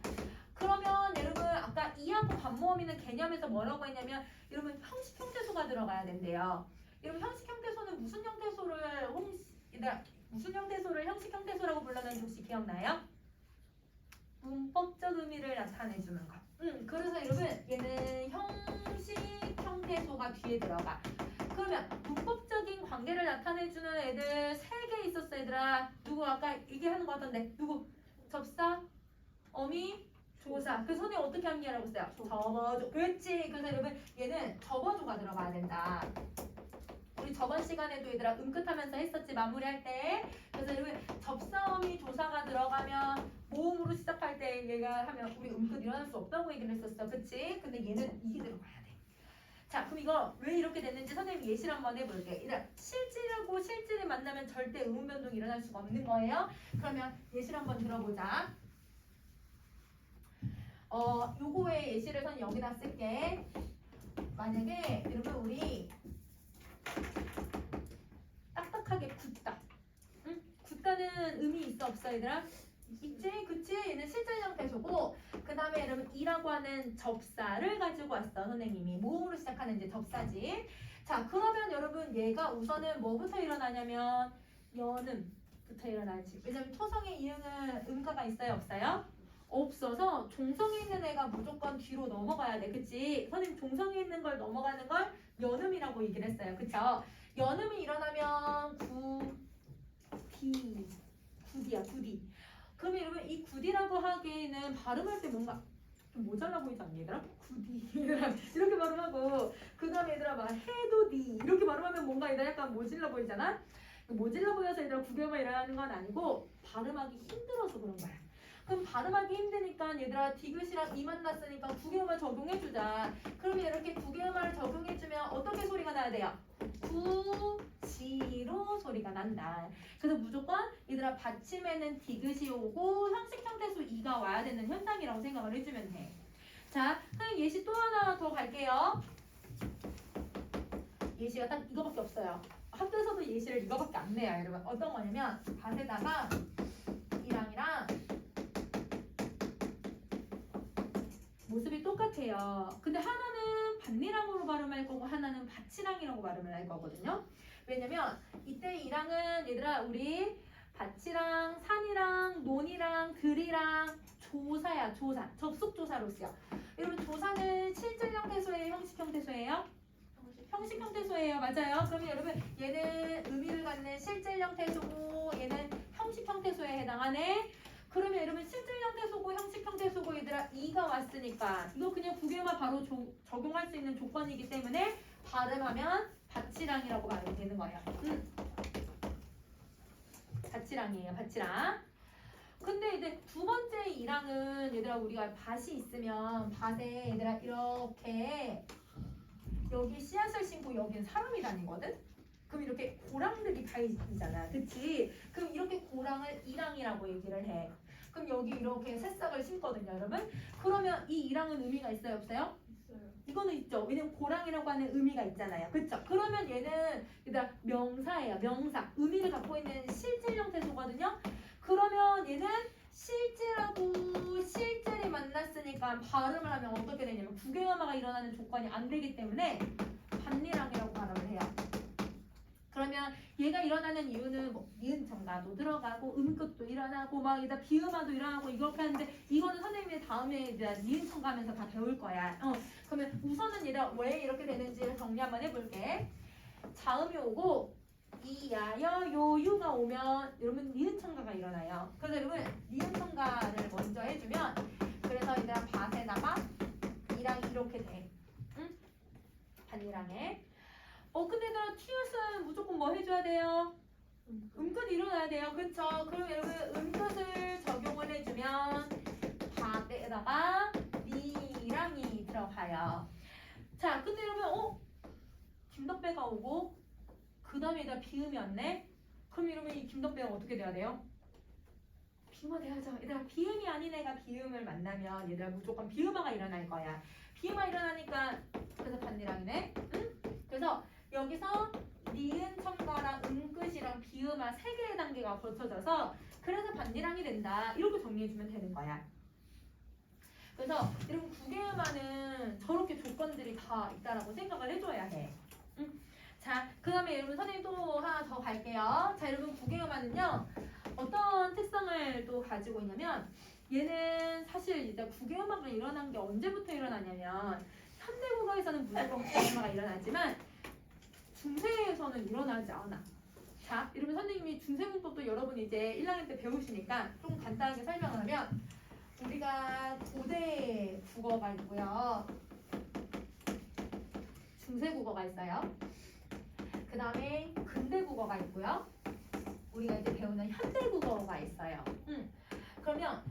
그러면 여러분 아까 이하고 반모음이는 개념에서 뭐라고 했냐면 여러분 형식 형태소가 들어가야 된대요. 여러분 형식 형태소는 무슨 형태소를 무슨 형태소를 형식 형태소라고 불렀는지 혹시 기억나요? 문법적 의미를 나타내주는 거. 그래서 여러분 얘는 형식 형태소가 뒤에 들어가. 그러면 문법적인 관계를 나타내주는 애들 3개 있었어 얘들아. 누구 아까 얘기하는 거 같던데 누구? 접사, 어미, 조사. 그 손에 어떻게 합니다라고 했어요? 접어줘. 그렇지. 그래서 여러분 얘는 접어줘가 들어가야 된다. 우리 저번 시간에도 얘들아 음끝하면서 했었지 마무리할 때. 그래서 여러분 접사어미 조사가 들어가면 모음으로 시작할 때 얘가 하면 우리 음끝 일어날 수 없다고 얘기를 했었어. 그치? 근데 얘는 이게 들어가야 돼. 자, 그럼 이거 왜 이렇게 됐는지 선생님 예시를 한번 해볼게. 일단 실질하고 실질이 만나면 절대 음운 변동이 일어날 수가 없는 거예요. 그러면 예시를 한번 들어보자. 요거의 예시를 선 여기다 쓸게. 만약에 여러분 우리 딱딱하게 굳다. 응? 굳다는 의미 있어 없어 얘들아? 있지? 그치? 얘는 실질 형태소고 그 다음에 여러분 이라고 하는 접사를 가지고 왔어 선생님이. 모음으로 시작하는 이제 접사지. 자, 그러면 여러분 얘가 우선은 뭐부터 일어나냐면 연음부터 일어나지. 왜냐면 토성의 이응은 음가가 있어요 없어요? 없어서 종성에 있는 애가 무조건 뒤로 넘어가야 돼. 그치? 선생님 종성에 있는 걸 넘어가는 걸 연음이라고 얘기를 했어요. 그쵸? 연음이 일어나면 구디야 구디. 그러면 여러분 이 구디라고 하기에는 발음할 때 뭔가 좀 모자라 보이지 않니 얘들아? 구디 이렇게 발음하고 그 다음에 얘들아 막 해도디 이렇게 발음하면 뭔가 얘들아 약간 모질라 보이잖아? 모질라 보여서 얘들아 구겨만 일어나는 건 아니고 발음하기 힘들어서 그런 거야. 그럼 발음하기 힘드니까 얘들아 디귿이랑 이 만났으니까 구개음을 적용해주자. 그러면 이렇게 구개음을 적용해주면 어떻게 소리가 나야 돼요? 구지로 소리가 난다. 그래서 무조건 얘들아 받침에는 디귿이 오고 형식 형태소 이가 와야 되는 현상이라고 생각을 해주면 돼. 자, 그럼 예시 또 하나 더 갈게요. 예시가 딱 이거밖에 없어요. 학교에서도 예시를 이거밖에 안 내요 여러분. 어떤 거냐면 밭에다가 이랑이랑 모습이 똑같아요. 근데 하나는 밭리랑으로 발음할 거고 하나는 밭이랑이라고 발음을 할 거거든요. 왜냐면 이때 이랑은 얘들아 우리 밭이랑 산이랑 논이랑 들이랑 조사야. 조사. 접속 조사로 쓰여. 여러분 조사는 실질 형태소예요? 형식 형태소예요? 형식 형태소예요. 맞아요. 그러면 여러분 얘는 의미를 갖는 실질 형태소고 얘는 형식 형태소에 해당하네. 그러면 여러분 실질 형태소고 형식 형태소고 얘들아 이가 왔으니까 이거 그냥 두 개만 바로 적용할 수 있는 조건이기 때문에 발음하면 밭이랑이라고 발음이 되는 거예요. 밭이랑이에요. 밭이랑. 근데 이제 두 번째 이랑은 얘들아 우리가 밭이 있으면 밭에 얘들아 이렇게 여기 씨앗을 심고 여기는 사람이 다니거든? 그럼 이렇게 고랑들이 다니잖아. 그치? 그럼 이렇게 고랑을 이랑이라고 얘기를 해. 그럼 여기 이렇게 새싹을 심거든요, 여러분. 그러면 이 이랑은 의미가 있어요, 없어요? 있어요. 이거는 있죠. 왜냐면 고랑이라고 하는 의미가 있잖아요. 그쵸? 그러면 얘는 얘들아 명사예요. 명사. 의미를 갖고 있는 실질 형태소거든요. 그러면 얘는 실질하고 실질이 만났으니까 발음을 하면 어떻게 되냐면 구개음화가 일어나는 조건이 안 되기 때문에 반리랑이라고 발음을 해요. 그러니까 왜냐면 얘가 일어나는 이유는 뭐 니은청가도 들어가고 음극도 일어나고 막 이다 비음화도 일어나고 이렇게 하는데 이거는 선생님이 다음에 이제 니은청가하면서 다 배울 거야. 그러면 우선은 얘가 왜 이렇게 되는지 정리 한번 해볼게. 자음이 오고 이야여 요유가 오면 여러분 니은청가가 일어나요. 그래서 여러분 니은청가를 먼저 해주면 그래서 얘들아 밭에다가 이랑 이렇게 돼. 응? 반이랑에. 근데 얘들아 티읕은 무조건 뭐 해줘야 돼요? 음끝 일어나야 돼요. 그쵸? 그럼 여러분 음끝을 적용을 해주면 밭에다가 니랑이 들어가요. 자, 근데 여러분 김덕배가 오고 그 다음에 얘들아 비음이 왔네? 그럼 이러면 이 김덕배가 어떻게 돼야 돼요? 비음화 돼야죠. 얘들아 비음이 아닌 애가 비음을 만나면 얘들아 무조건 비음화가 일어날 거야. 비음화 일어나니까 그래서 반니랑이네. 응? 그래서 여기서 니은 첨가랑 음끝이랑 비음화 세 개의 단계가 거쳐져서 그래서 반니랑이 된다. 이렇게 정리해주면 되는 거야. 그래서 여러분 구개음화는 저렇게 조건들이 다 있다라고 생각을 해줘야 해. 응? 자, 그 다음에 여러분 선생님 또 하나 더 갈게요. 자, 여러분 구개음화는요 어떤 특성을 또 가지고 있냐면 얘는 사실 이제 구개음화가 일어난 게 언제부터 일어나냐면 현대국어에서는 무조건 구개음화가 일어나지만 중세에서는 일어나지 않아. 자, 여러분 선생님이 중세문법도 여러분 이제 1학년 때 배우시니까 좀 간단하게 설명을 하면 우리가 고대 국어가 있고요. 중세 국어가 있어요. 그 다음에 근대 국어가 있고요. 우리가 이제 배우는 현대 국어가 있어요. 그러면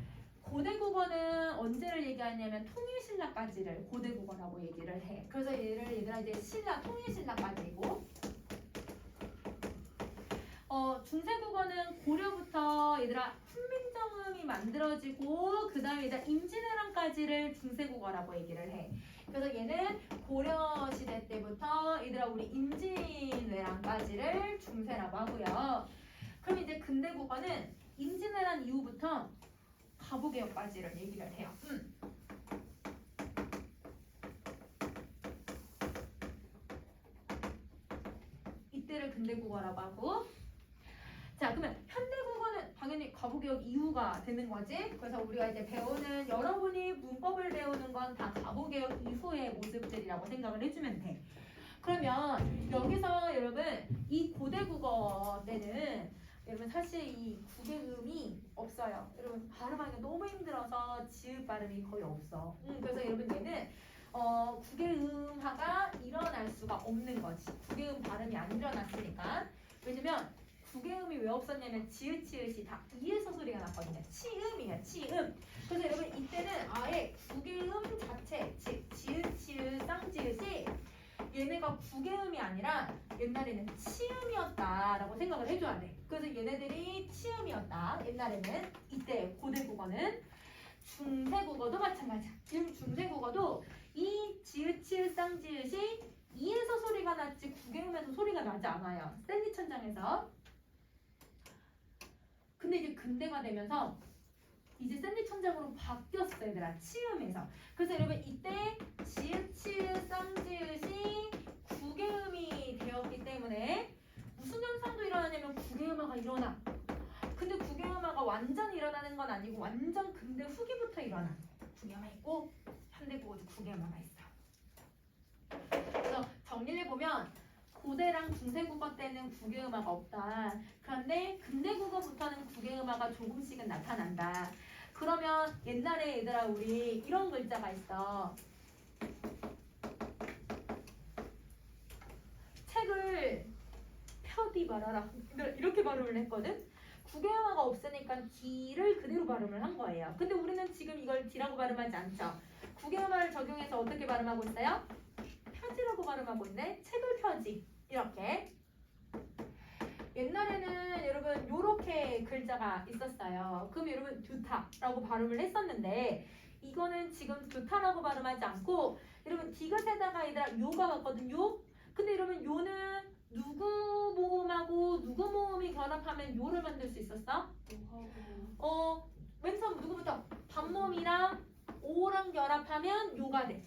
고대 국어는 언제를 얘기하냐면 통일신라까지를 고대 국어라고 얘기를 해. 그래서 얘들아 이제 신라, 통일신라까지고 중세 국어는 고려부터 얘들아 훈민정음이 만들어지고 그 다음에 얘들아 임진왜란까지를 중세 국어라고 얘기를 해. 그래서 얘는 고려 시대 때부터 얘들아 우리 임진왜란까지를 중세라고 하고요. 그럼 이제 근대 국어는 임진왜란 이후부터 가부개혁까지를 얘기를 해요. 이때를 근대 국어라고 하고 자 그러면 현대 국어는 당연히 가부개혁 이후가 되는 거지. 그래서 우리가 이제 배우는 여러분이 문법을 배우는 건 다 가부개혁 이후의 모습들이라고 생각을 해주면 돼. 그러면 여기서 여러분 이 고대 국어 때는 여러분 사실 이 구개음이 없어요. 여러분 발음하기가 너무 힘들어서 지읒 발음이 거의 없어. 그래서 여러분 얘는 구개음화가 일어날 수가 없는 거지. 구개음 발음이 안 일어났으니까. 왜냐면 구개음이 왜 없었냐면 지읒 치읒이 다 이에서 소리가 났거든요. 치음이에요. 치음. 그래서 여러분 이때는 아예 구개음 자체 즉 지읒 치읒 쌍지읒이 얘네가 구개음이 아니라 옛날에는 치음이었다라고 생각을 해줘야 돼. 그래서 얘네들이 치음이었다. 옛날에는 이때 고대 국어는 중세 국어도 마찬가지야. 지금 중세 국어도 이 지읒 치읒 쌍지읒이 이에서 소리가 났지 구개음에서 소리가 나지 않아요. 스탠리 천장에서. 근데 이제 근대가 되면서 이제 샌디 천장으로 바뀌었어 얘들아. 치음에서. 그래서 여러분 이때 지읒 치읒 쌍지읒이 구개음이 되었기 때문에 무슨 현상도 일어나냐면 구개음화가 일어나. 근데 구개음화가 완전 일어나는 건 아니고 완전 근대 후기부터 일어나. 구개음화 있고 현대국어도 구개음화가 있어. 그래서 정리를 해보면 고대랑 중세국어 때는 구개음화가 없다. 그런데 근대국어부터는 구개음화가 조금씩은 나타난다. 그러면 옛날에 얘들아 우리 이런 글자가 있어. 책을 펴디 말아라. 이렇게 발음을 했거든. 구개음화가 없으니까 D를 그대로 발음을 한 거예요. 근데 우리는 지금 이걸 D라고 발음하지 않죠. 구개음화를 적용해서 어떻게 발음하고 있어요? 펴지라고 발음하고 있네. 책을 펴지. 이렇게. 옛날에는 여러분 요렇게 글자가 있었어요. 그럼 여러분 듀타라고 발음을 했었는데 이거는 지금 듀타라고 발음하지 않고 여러분 디귿에다가 얘들아 요가 왔거든요. 근데 여러분 요는 누구 모음하고 누구 모음이 결합하면 요를 만들 수 있었어? 맨 처음 누구부터? 반모음이랑 O랑 결합하면 요가 돼.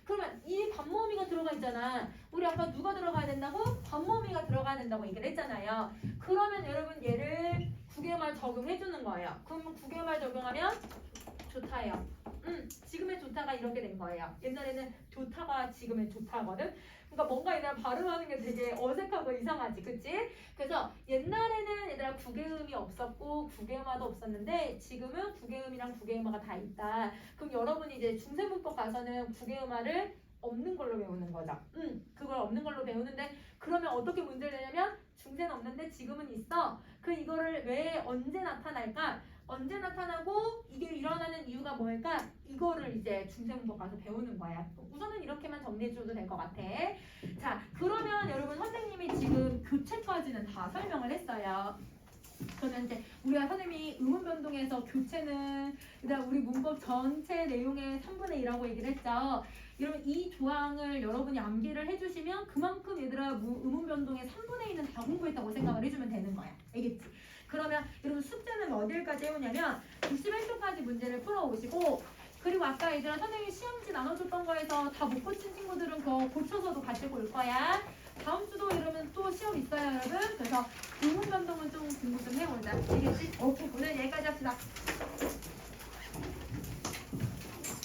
그러면 이 반모음이가 들어가 있잖아. 우리 아까 누가 들어가야 된다고? 반모음이가 들어가야 된다고 얘기를 했잖아요. 그러면 여러분 얘를 국외말 적용해 주는 거예요. 그럼 국외말 적용하면 좋다예요. 지금의 좋다가 이렇게 된 거예요. 옛날에는 좋다가 지금의 좋다거든. 그러니까 뭔가 얘들아 발음하는 게 되게 어색하고 이상하지, 그치? 그래서 옛날에는 얘들아 국외음이 없었고 국외음화도 없었는데 지금은 국외음이랑 국외음화가 다 있다. 그럼 여러분이 이제 중세문법 가서는 국외음화를 없는 걸로 배우는 거죠. 그걸 없는 걸로 배우는데 그러면 어떻게 문제를 내냐면 중세는 없는데 지금은 있어. 그 이거를 왜 언제 나타날까? 언제 나타나고 이게 일어나는 이유가 뭘까? 이거를 이제 중세문법 가서 배우는 거야. 우선은 이렇게만 정리해줘도 될 것 같아. 자, 그러면 여러분 선생님이 지금 교체까지는 다 설명을 했어요. 그러면 이제 우리가 선생님이 의문 변동에서 교체는 그다음 우리 문법 전체 내용의 3분의 1이라고 얘기를 했죠. 여러분 이 조항을 여러분이 암기를 해주시면 그만큼 얘들아 의문 변동의 3분의 1은 다 공부했다고 생각을 해주면 되는 거야. 알겠지? 그러면 여러분 숙제는 어딜까지 해오냐면 61쪽까지 문제를 풀어오시고 그리고 아까 얘들아 선생님이 시험지 나눠줬던 거에서 다 못 고친 친구들은 그거 고쳐서도 가지고 올 거야. 다음 주도 이러면 또 시험 있어요 여러분. 그래서 의문 변동은 좀 공부 좀 해보자. 알겠지? 오케이 오늘 여기까지 합시다.